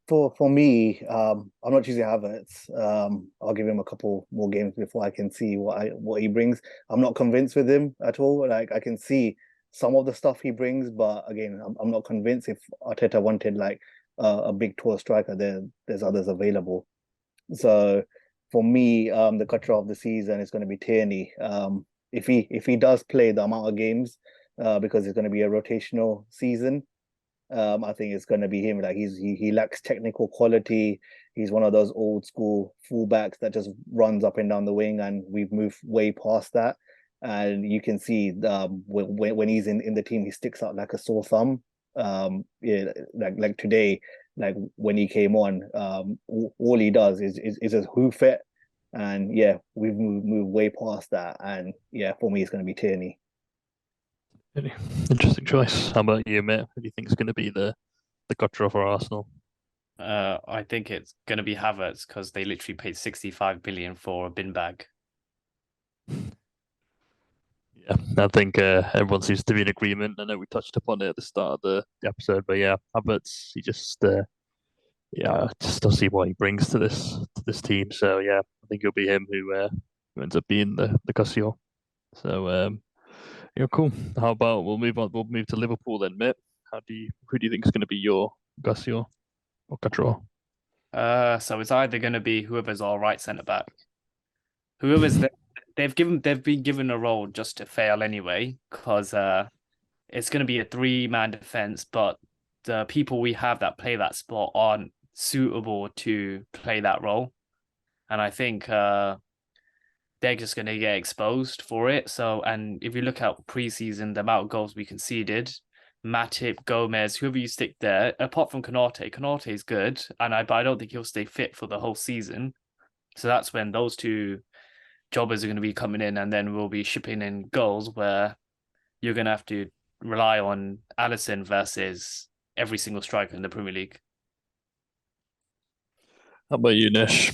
Speaker 2: For me, I'm not choosing Havertz. I'll give him a couple more games before I can see what he brings. I'm not convinced with him at all. Like I can see some of the stuff he brings, but again, I'm not convinced. If Arteta wanted like a big tall striker, there's others available. So for me, the cutter of the season is going to be Tierney. If he does play the amount of games, because it's going to be a rotational season, I think it's going to be him. Like he lacks technical quality. He's one of those old school fullbacks that just runs up and down the wing, and we've moved way past that. And you can see when he's in the team, he sticks out like a sore thumb. Yeah, like today, like when he came on, all he does is just hoof it. And yeah, we've moved way past that. And yeah, for me, it's going to be Tierney.
Speaker 3: Interesting choice. How about you, mate? Who do you think is going to be the cutter for Arsenal?
Speaker 4: I think it's going to be Havertz because they literally paid 65 billion for a bin bag.
Speaker 3: Yeah, I think everyone seems to be in agreement. I know we touched upon it at the start of the episode, but yeah, Havertz, he just I just don't see what he brings to this team. So yeah, I think it'll be him who ends up being the Casio. So yeah, cool. How about we'll move on? We'll move to Liverpool then, mate. Who do you think is going to be your Casio or Catro?
Speaker 4: So it's either going to be whoever's our right centre back. Whoever's they've been given a role just to fail anyway, because it's going to be a 3-man defense, but the people we have that play that spot aren't suitable to play that role, and I think they're just going to get exposed for it. So, and if you look at preseason, the amount of goals we conceded, Matip, Gomez, whoever you stick there, apart from Kanate is good, but I don't think he'll stay fit for the whole season. So that's when those two jobbers are going to be coming in, and then we'll be shipping in goals where you're going to have to rely on Alisson versus every single striker in the Premier League.
Speaker 3: How about you, Nish?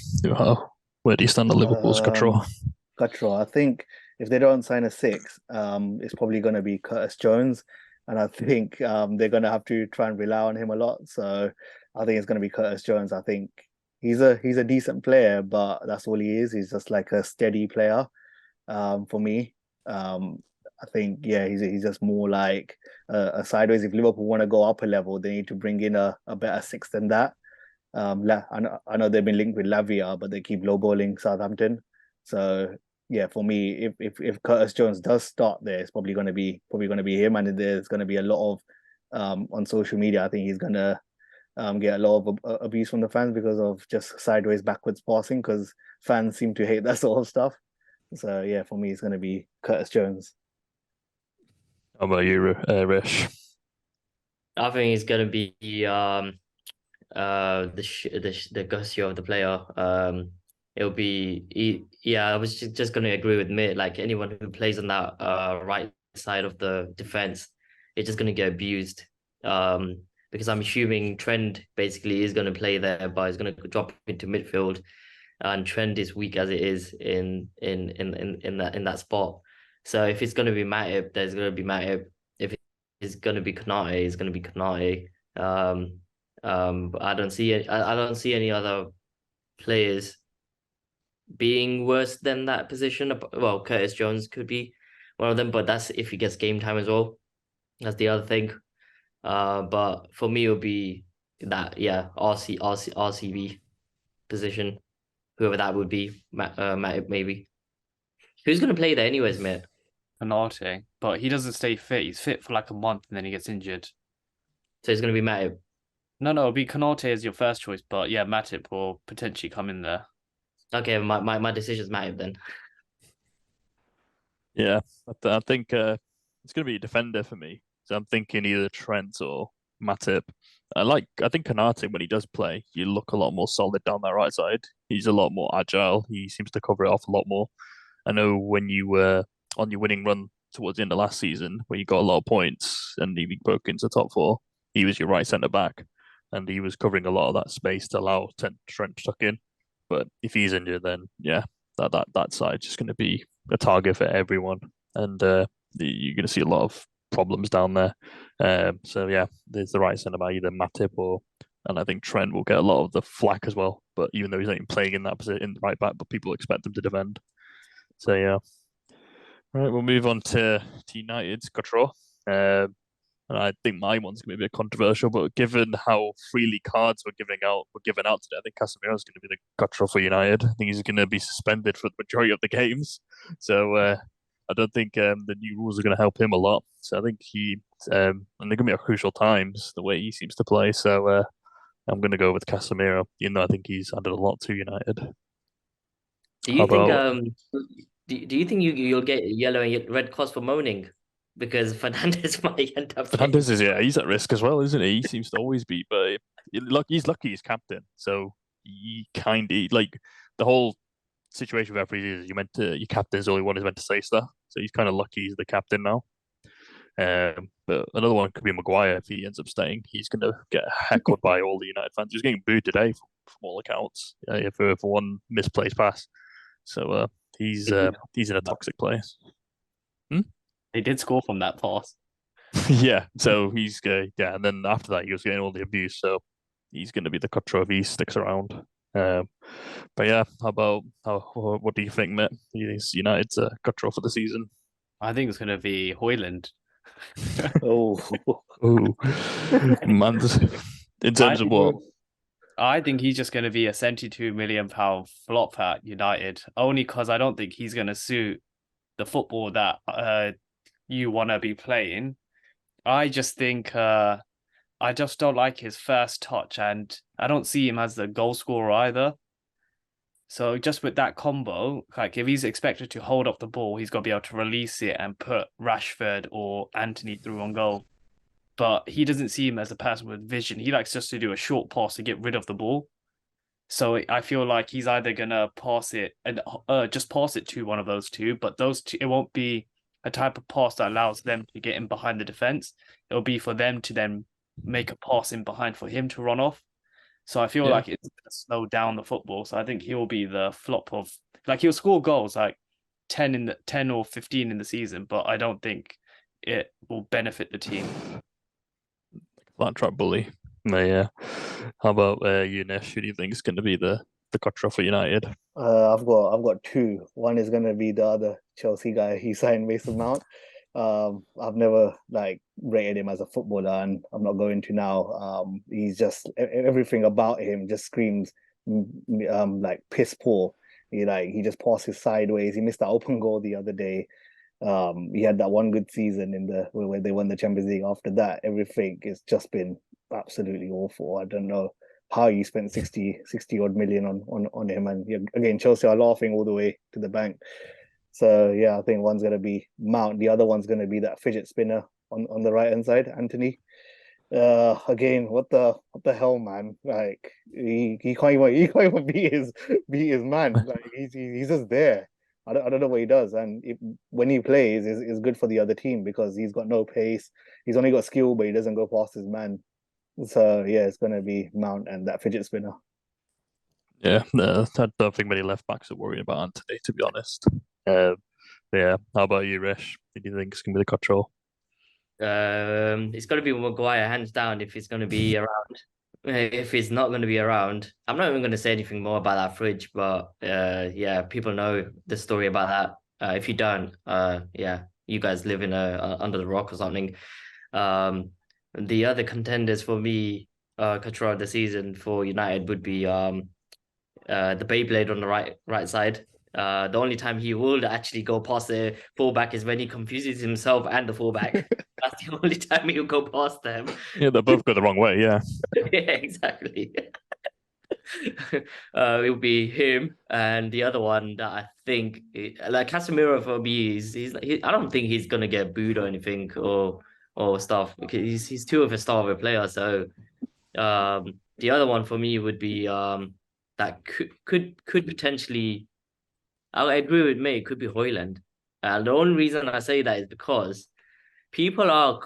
Speaker 3: Where do you stand on Liverpool's Catro?
Speaker 2: Cutro. I think if they don't sign a 6, it's probably going to be Curtis Jones, and I think they're going to have to try and rely on him a lot. So I think it's going to be Curtis Jones. I think he's a decent player, but that's all he is. He's just like a steady player. For me, I think he's just more like a sideways. If Liverpool want to go up a level, they need to bring in a better 6 than that. I know they've been linked with Lavia, but they keep lowballing Southampton. So yeah, for me, if Curtis Jones does start there, it's probably going to be him, and there's going to be a lot of on social media. I think he's going to get a lot of abuse from the fans because of just sideways, backwards passing, because fans seem to hate that sort of stuff. So yeah, for me, it's going to be Curtis Jones.
Speaker 3: How about you, Rish?
Speaker 1: I think he's gonna be the gusto of the player. It'll be I was just gonna agree with Mitt. Like anyone who plays on that right side of the defense, it's just gonna get abused. Because I'm assuming Trent basically is gonna play there, but he's gonna drop into midfield, and Trent is weak as it is in that spot. So if it's gonna be Matip, there's gonna be Matip. If it's gonna be Kanate, it's gonna be Kanate. But I don't see any other players being worse than that position. Well, Curtis Jones could be one of them, but that's if he gets game time as well. That's the other thing. But for me, it would be that RCB position, whoever that would be, Matip maybe. Who's gonna play there anyways, mate?
Speaker 4: Kanate, but he doesn't stay fit. He's fit for like a month and then he gets injured.
Speaker 1: So it's gonna be Matip.
Speaker 4: No, it'll be Kanate as your first choice, but yeah, Matip will potentially come in there.
Speaker 1: Okay, my decision's Matip then.
Speaker 3: Yeah, I think it's going to be a defender for me. So I'm thinking either Trent or Matip. I think Kanate, when he does play, you look a lot more solid down that right side. He's a lot more agile. He seems to cover it off a lot more. I know when you were on your winning run towards the end of last season, where you got a lot of points and he broke into top four, he was your right centre back, and he was covering a lot of that space to allow Trent to tuck in. But if he's injured, then yeah, that side's just going to be a target for everyone, and you're going to see a lot of problems down there. So yeah, there's the right centre back, either Matip or, and I think Trent will get a lot of the flack as well. But even though he's not even playing in that position, in the right back, but people expect him to defend. So yeah. Right, we'll move on to United's Cottrell. And I think my one's going to be a bit controversial, but given how freely cards were given out today, I think Casemiro's going to be the Cottrell for United. I think he's going to be suspended for the majority of the games. So I don't think the new rules are going to help him a lot. So I think and they're going to be at crucial times the way he seems to play. So I'm going to go with Casemiro, even though I think he's added a lot to United.
Speaker 1: Do you think do you think you'll get yellow and red cards for moaning? Because Fernandes might end up
Speaker 3: Fernandes he's at risk as well, isn't he? He seems to always be, but he's lucky he's captain. So he kind of like the whole situation with referees is your captain's the only one who's meant to say stuff. So he's kind of lucky he's the captain now. But another one could be Maguire if he ends up staying. He's going to get heckled by all the United fans. He's getting booed today from all accounts for one misplaced pass. So he's in a toxic place.
Speaker 4: They did score from that pass.
Speaker 3: Yeah, so he's and then after that he was getting all the abuse. So he's going to be the Cutthroat if he sticks around. But yeah, what do you think, Matt? Is United's Cutthroat for the season?
Speaker 4: I think it's going to be Højlund.
Speaker 2: Oh,
Speaker 3: Man, in terms of what?
Speaker 4: I think he's just going to be a £72 million flop at United, only because I don't think he's going to suit the football that you want to be playing. I just think I just don't like his first touch, and I don't see him as the goal scorer either. So just with that combo, like if he's expected to hold up the ball, he's got to be able to release it and put Rashford or Anthony through on goal. But he doesn't see him as a person with vision. He likes just to do a short pass to get rid of the ball. So I feel like he's either gonna pass it and just pass it to one of those two, but those two, it won't be a type of pass that allows them to get in behind the defense. It'll be for them to then make a pass in behind for him to run off. So I feel like it's gonna slow down the football. So I think he'll be the flop of, like, he'll score goals like 10 or 15 in the season, but I don't think it will benefit the team.
Speaker 3: Flat trap bully. Yeah. How about you, Nish? Who do you think is going to be the Cutthroat for United?
Speaker 2: I've got two. One is gonna be the other Chelsea guy. He signed Mason Mount. I've never rated him as a footballer, and I'm not going to now. He's just everything about him just screams piss poor. He just passes sideways. He missed that open goal the other day. He had that one good season where they won the Champions League. After that, everything has just been absolutely awful. I don't know how you spent 60 odd million on him, and again Chelsea are laughing all the way to the bank. So yeah, I think one's gonna be Mount, the other one's gonna be that fidget spinner on the right hand side, Anthony. Again, what the hell, man? Like he can't even beat his man. Like he's just there. I don't know what he does, and when he plays, is good for the other team because he's got no pace. He's only got skill, but he doesn't go past his man. So yeah, it's gonna be Mount and that fidget spinner.
Speaker 3: Yeah, no, I don't think many left backs are worried about Anthony, to be honest. Yeah, how about you, Rish? Who do you think is going to be the Cutthroat?
Speaker 1: It's got to be Maguire, hands down, if he's going to be around. If he's not going to be around, I'm not even going to say anything more about that fridge, but yeah, people know the story about that. If you don't, yeah, you guys live in under the rock or something. The other contenders for me, control of the season for United would be the Beyblade on the right side. The only time he will actually go past the fullback is when he confuses himself and the fullback. That's the only time he'll go past them.
Speaker 3: Yeah, they both go the wrong way. Yeah.
Speaker 1: Yeah, exactly. It'll be him and the other one that I think like Casemiro for me I don't think he's gonna get booed or anything or stuff because he's too of a star of a player. So the other one for me would be that could potentially, I agree with me, it could be Højlund. And the only reason I say that is because people are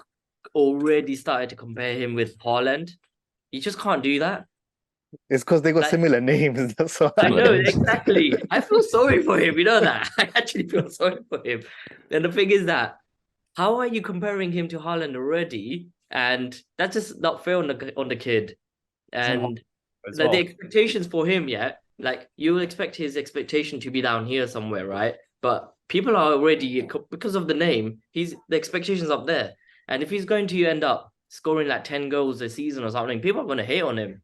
Speaker 1: already started to compare him with Haaland. You just can't do that.
Speaker 2: It's because they got
Speaker 1: Like,
Speaker 2: similar names. That's why.
Speaker 1: I
Speaker 3: Similar
Speaker 1: know
Speaker 3: names.
Speaker 1: exactly. I feel sorry for him. You know that. I actually feel sorry for him. And the thing is that how are you comparing him to Haaland already? And that's just not fair on the kid.
Speaker 4: Isn't
Speaker 1: And
Speaker 4: as
Speaker 1: the
Speaker 4: well.
Speaker 1: expectations for him, yeah, like you will expect his expectation to be down here somewhere, right? But people are already because of the name, the expectations up there. And if he's going to end up scoring like 10 goals a season or something, people are going to hate on him.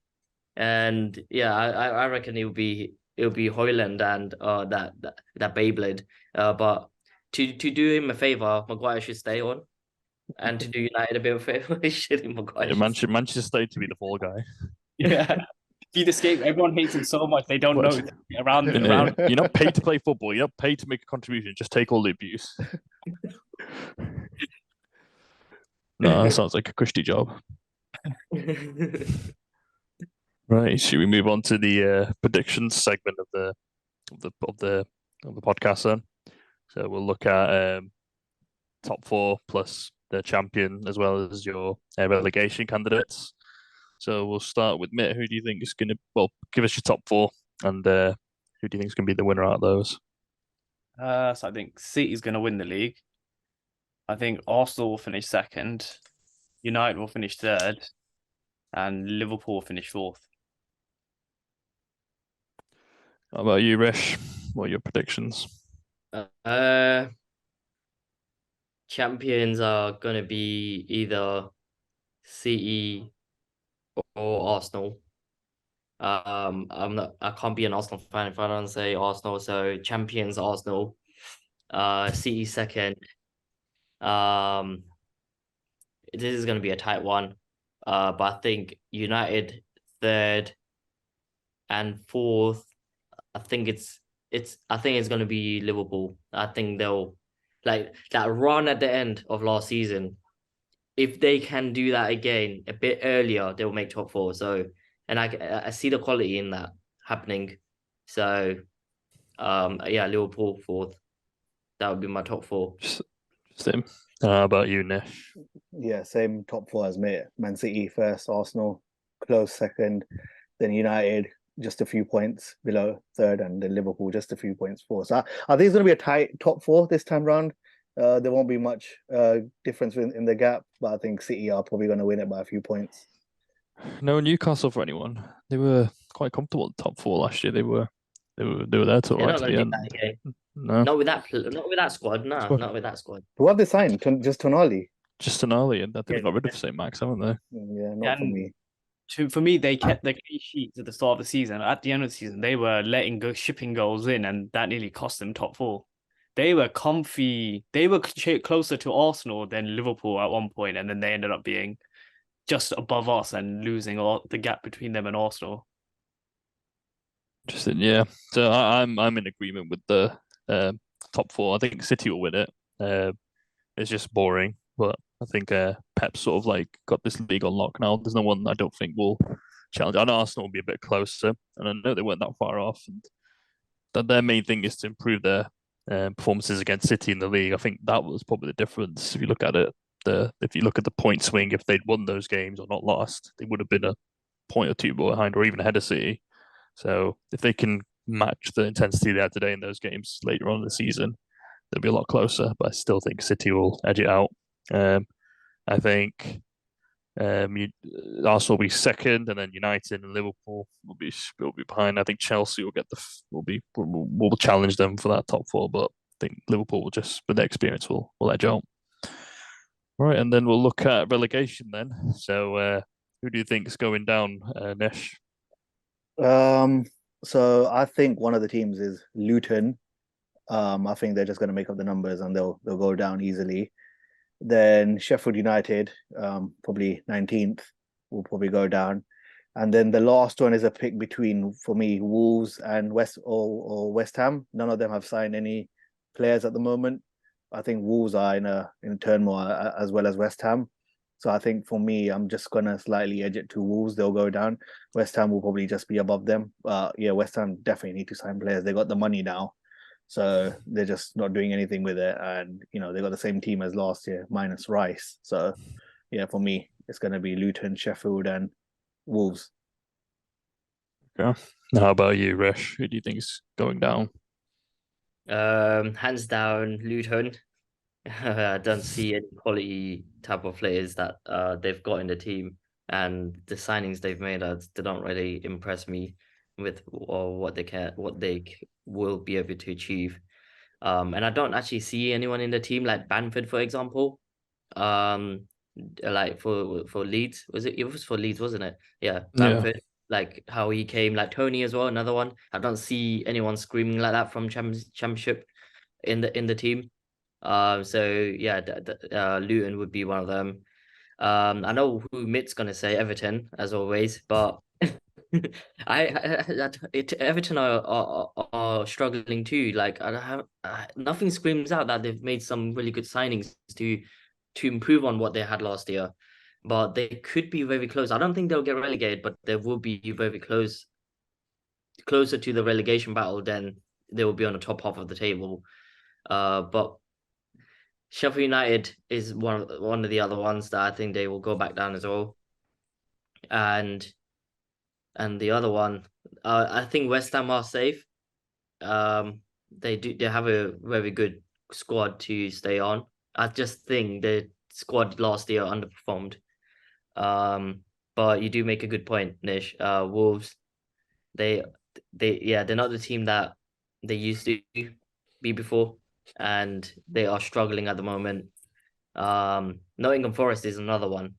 Speaker 1: And yeah, I reckon it'll be Hoyland and that Beyblade. But to do him a favor, Maguire should stay on. And to do United a bit of a favor, Maguire
Speaker 3: Yeah,
Speaker 1: should stay.
Speaker 3: Manchester State to be the fall guy.
Speaker 4: Yeah. He'd escape. Everyone hates him so much they don't
Speaker 3: What?
Speaker 4: know around
Speaker 3: You know,
Speaker 4: around.
Speaker 3: you're not paid to play football. You're not paid to make a contribution. Just take all the abuse. No, that sounds like a cushy job. Right, should we move on to the predictions segment of the podcast then? So we'll look at top four plus the champion as well as your relegation candidates. So we'll start with Mitt. Who do you think is going to, well, give us your top four and who do you think is going to be the winner out of those?
Speaker 4: So I think City's going to win the league. I think Arsenal will finish second. United will finish third. And Liverpool will finish fourth.
Speaker 3: How about you, Rish? What are your predictions?
Speaker 1: Champions are gonna be either City or Arsenal. I can't be an Arsenal fan if I don't say Arsenal. So champions Arsenal. City second. Um, this is gonna be a tight one. But I think United third and fourth. I think it's gonna be Liverpool. I think they'll like that run at the end of last season. If they can do that again a bit earlier, they'll make top four. So, and I see the quality in that happening. So, yeah, Liverpool fourth. That would be my top four.
Speaker 3: Same. How about you, Nish?
Speaker 2: Yeah, same top four as me. Man City first, Arsenal close second, then United just a few points below third, and then Liverpool just a few points fourth. So I think it's going to be a tight top four this time round. There won't be much difference in the gap, but I think City are probably going to win it by a few points.
Speaker 3: No Newcastle for anyone. They were quite comfortable at the top four last year. They were there till
Speaker 1: They're
Speaker 3: right
Speaker 1: not
Speaker 3: to
Speaker 1: going
Speaker 3: the
Speaker 1: to do
Speaker 3: end.
Speaker 1: that again.
Speaker 3: No,
Speaker 1: Not with that squad. No,
Speaker 3: Squad.
Speaker 1: not with that squad.
Speaker 2: Who have they signed? Just Tonali?
Speaker 3: just an early, and I think
Speaker 1: Yeah.
Speaker 3: they got rid of St. Max, haven't they?
Speaker 2: Yeah, not for
Speaker 4: And
Speaker 2: me.
Speaker 4: for me, they kept the clean sheets at the start of the season. At the end of the season, they were letting shipping goals in, and that nearly cost them top four. They were comfy. They were closer to Arsenal than Liverpool at one point, and then they ended up being just above us and losing all the gap between them and Arsenal.
Speaker 3: Interesting, yeah. So I'm in agreement with the top four. I think City will win it. It's just boring, but I think Pep's sort of like got this league on lock now. There's no one I don't think will challenge. I know Arsenal will be a bit closer, and I know they weren't that far off. And that their main thing is to improve their performances against City in the league. I think that was probably the difference. If you look at it, if you look at the point swing, if they'd won those games or not lost, they would have been a point or two behind, or even ahead of City. So if they can match the intensity they had today in those games later on in the season, they'll be a lot closer. But I still think City will edge it out. I think Arsenal will be second, and then United and Liverpool will be behind. I think Chelsea will get will challenge them for that top four, but I think Liverpool will just with their experience will edge out. Right, and then we'll look at relegation then. So who do you think is going down, Nesh?
Speaker 2: So I think one of the teams is Luton. I think they're just going to make up the numbers and they'll go down easily. Then Sheffield United, probably 19th, will probably go down. And then the last one is a pick between, for me, Wolves and West Ham. None of them have signed any players at the moment. I think Wolves are in turmoil as well as West Ham. So I think for me, I'm just gonna slightly edge it to Wolves. They'll go down. West Ham will probably just be above them. Yeah, West Ham definitely need to sign players. They got the money now. So they're just not doing anything with it, and they got the same team as last year minus Rice. So yeah, for me, it's going to be Luton, Sheffield, and Wolves.
Speaker 3: Yeah. How about you, Resh? Who do you think's going down?
Speaker 1: Hands down, Luton. I don't see any quality type of players that they've got in the team, and the signings they've made they don't really impress me with or what they will be able to achieve. And I don't actually see anyone in the team like Bamford, for example. Like for Leeds, it was for Leeds, wasn't it? Yeah,
Speaker 3: Yeah.
Speaker 1: Bamford. Like how he came, like Tony as well, another one. I don't see anyone screaming like that from championship in the team. So yeah, Luton would be one of them. I know who Mitt's gonna say, Everton, as always, but Everton are struggling too. Like I have nothing screams out that they've made some really good signings to improve on what they had last year, but they could be very close. I don't think they'll get relegated, but they will be very closer to the relegation battle. Then they will be on the top half of the table. But Sheffield United is one of the other ones that I think they will go back down as well. And the other one, I think West Ham are safe. They have a very good squad to stay on. I just think the squad last year underperformed. But you do make a good point, Nish. Wolves, they they're not the team that they used to be before, and they are struggling at the moment. Nottingham Forest is another one.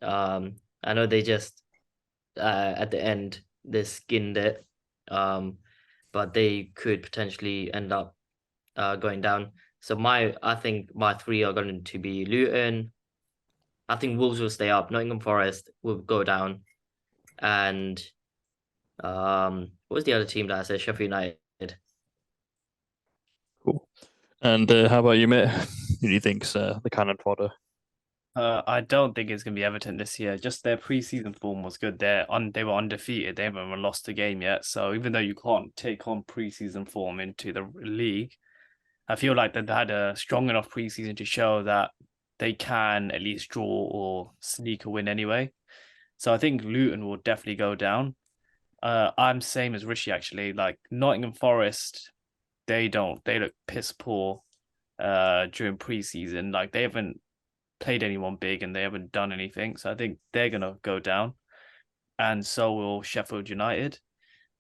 Speaker 1: I know they just at the end they skinned it, but they could potentially end up going down. So I think my three are going to be Luton. I think Wolves will stay up. Nottingham Forest will go down, and what was the other team that I said? Sheffield United.
Speaker 3: Cool. And how about you, Mitt? Who do you think's the cannon fodder?
Speaker 4: I don't think it's gonna be Everton this year. Just their preseason form was good. They were undefeated. They haven't even lost a game yet. So even though you can't take on preseason form into the league, I feel like they've had a strong enough preseason to show that they can at least draw or sneak a win anyway. So I think Luton will definitely go down. I'm same as Rishi actually. Like Nottingham Forest, they look piss poor during preseason. Like they haven't played anyone big and they haven't done anything. So I think they're gonna go down. And so will Sheffield United.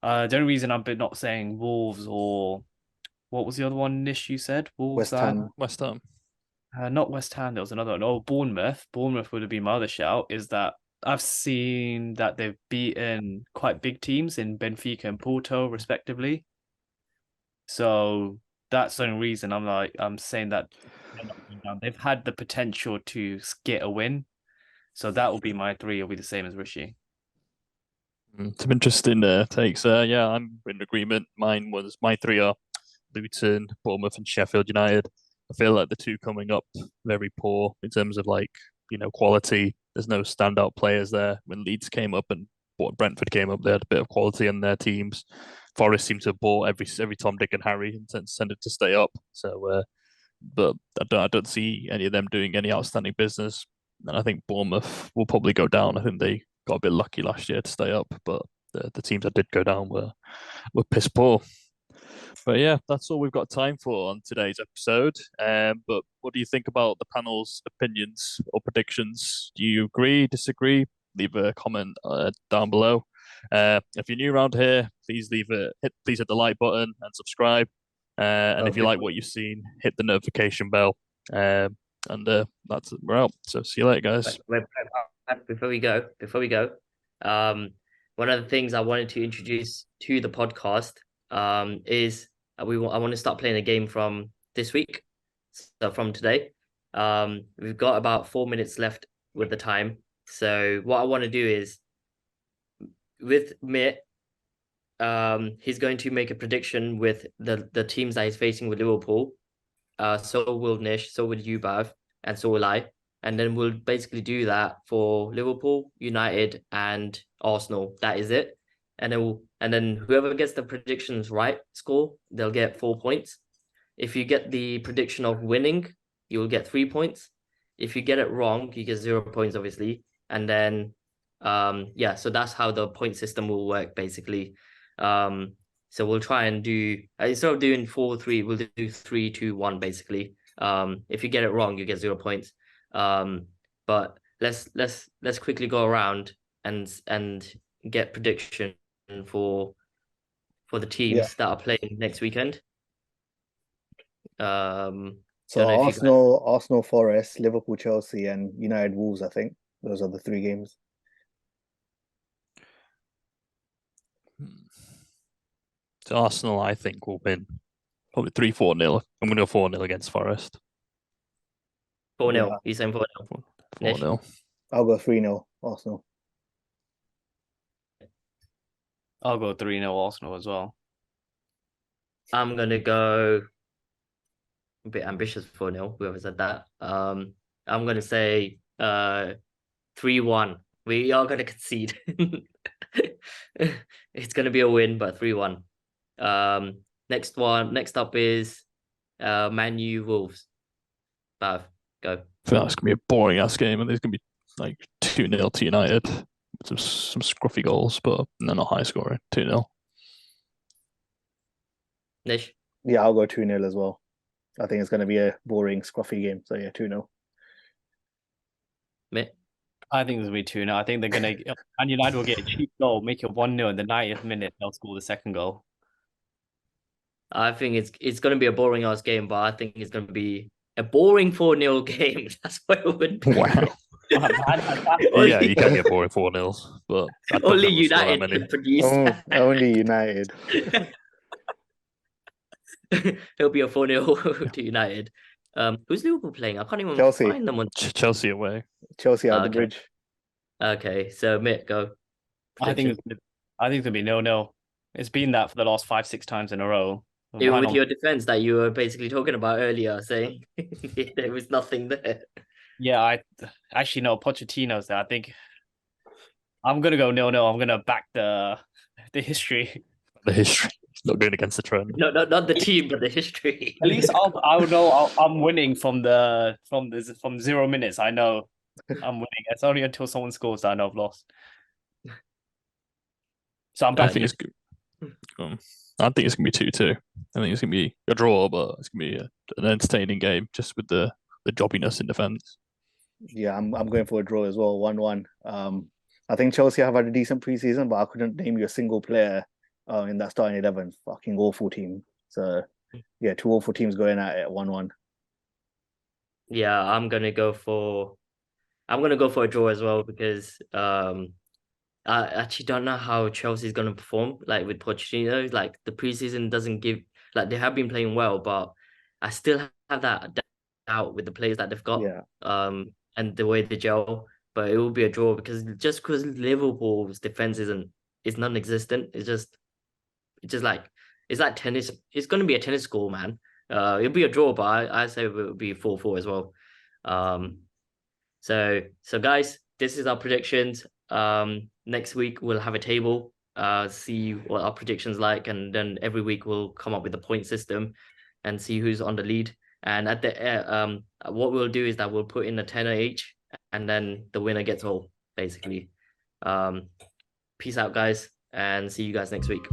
Speaker 4: The only reason I'm not saying Wolves or what was the other one, Nish, you said? Wolves
Speaker 2: West Ham.
Speaker 3: West Ham.
Speaker 4: Not West Ham, there was another one. Oh, Bournemouth. Bournemouth would have been my other shout, is that I've seen that they've beaten quite big teams in Benfica and Porto, respectively. So that's the only reason I'm saying that they're not going down. They've had the potential to get a win. So that will be my three. It'll be the same as Rishi.
Speaker 3: Some interesting takes there. Yeah, I'm in agreement. My three are Luton, Bournemouth, and Sheffield United. I feel like the two coming up very poor in terms of quality. There's no standout players there. When Leeds came up and Brentford came up, they had a bit of quality in their teams. Forest seemed to have bought every Tom, Dick, and Harry and tended to stay up. So, but I don't see any of them doing any outstanding business. And I think Bournemouth will probably go down. I think they got a bit lucky last year to stay up, but the teams that did go down were piss poor. But yeah, that's all we've got time for on today's episode. But what do you think about the panel's opinions or predictions? Do you agree, disagree? Leave a comment down below. If you're new around here, please hit the like button and subscribe. And if you like what you've seen, hit the notification bell. We're out. So see you later, guys.
Speaker 1: Before we go, one of the things I wanted to introduce to the podcast is I want to start playing a game from this week, so from today. We've got about 4 minutes left with the time. So what I want to do is with Mitt, he's going to make a prediction with the teams that he's facing with Liverpool. So will Nish, so will you, Bav, and so will I. And then we'll basically do that for Liverpool, United, and Arsenal. That is it. and then whoever gets the predictions right score, they'll get 4 points. If you get the prediction of winning, you will get 3 points. If you get it wrong, you get 0 points, obviously. And then yeah, so that's how the point system will work basically. So we'll try and do, instead of doing 4-3, we'll do 3-2-1 basically. If you get it wrong, you get 0 points. But let's quickly go around and get prediction for the teams that are playing next weekend.
Speaker 2: So
Speaker 1: don't know if you guys-
Speaker 2: Arsenal, Forest, Liverpool, Chelsea, and United, Wolves. I think those are the 3 games.
Speaker 3: So Arsenal, I think, will win probably 3-4-0. I'm going to go 4-0 against Forest.
Speaker 1: 4-0.
Speaker 2: Yeah.
Speaker 1: You saying 4-0?
Speaker 3: 4-0.
Speaker 2: I'll go 3-0 Arsenal.
Speaker 4: I'll go 3-0 Arsenal as well.
Speaker 1: I'm gonna go a bit ambitious 4-0, whoever said that. I'm gonna say 3-1. We are gonna concede. It's gonna be a win, but 3-1. Next up is Man U Wolves. Bav, go.
Speaker 3: I think that's going to be a boring ass game, and there's going to be like 2-0 to United. Some scruffy goals, but they're not high scoring. 2-0.
Speaker 1: Nish?
Speaker 2: Yeah, I'll go 2-0 as well. I think it's going to be a boring, scruffy game. So yeah, 2-0.
Speaker 1: Mitt?
Speaker 4: I think this will be 2-0. I think they're gonna and United will get a cheap goal, make it 1-0 in the 90th minute. They'll score the second goal.
Speaker 1: I think it's gonna be a boring ass game, but I think it's gonna be a boring 4-0 game. That's what it would be.
Speaker 3: Wow. Yeah, you can get boring 4-0s, but I don't
Speaker 1: Only
Speaker 3: think we'll score that
Speaker 1: United
Speaker 3: many.
Speaker 1: can produce that.
Speaker 2: Only United.
Speaker 1: It'll be a 4-0 to United. Who's Liverpool playing? I can't even
Speaker 2: Chelsea.
Speaker 1: find them on.
Speaker 3: Chelsea away.
Speaker 2: Chelsea out the
Speaker 1: Okay.
Speaker 2: bridge.
Speaker 1: Okay, so Mitt, go.
Speaker 4: I think
Speaker 1: Prediction.
Speaker 4: it's gonna be 0-0. It's been that for the last 5-6 times in a row.
Speaker 1: Even
Speaker 4: Why
Speaker 1: with
Speaker 4: not?
Speaker 1: your defense that you were basically talking about earlier, saying there was nothing there.
Speaker 4: Yeah, I actually no Pochettino's there. I think I'm gonna go 0-0. I'm gonna back the history.
Speaker 3: The history. It's not going against the trend.
Speaker 1: No, not the team, but the history.
Speaker 4: At least I'll know I'm winning from 0 minutes. I know I'm winning. It's only until someone scores that I know I've lost. So I'm
Speaker 3: I
Speaker 4: backing
Speaker 3: think it's good. I think it's gonna be 2-2. I think it's gonna be a draw, but it's gonna be an entertaining game, just with the jobbiness in defense.
Speaker 2: Yeah, I'm going for a draw as well, 1-1. I think Chelsea have had a decent preseason, but I couldn't name you a single player in that starting 11. Fucking awful team. So yeah, 2 awful teams going at it 1-1.
Speaker 1: Yeah, I'm gonna go for a draw as well because I actually don't know how Chelsea's gonna perform like with Pochettino. Like the preseason doesn't give, like they have been playing well, but I still have that doubt with the players that they've got.
Speaker 2: Yeah.
Speaker 1: And the way they gel. But it will be a draw because Liverpool's defense is non-existent. It's like tennis. It's gonna be a tennis score, man. It'll be a draw, but I say it will be 4-4 as well. So guys, this is our predictions. Next week we'll have a table, see what our predictions like, and then every week we'll come up with a point system and see who's on the lead. And at the what we'll do is that we'll put in a tenner each, and then the winner gets all, basically. Peace out, guys, and see you guys next week.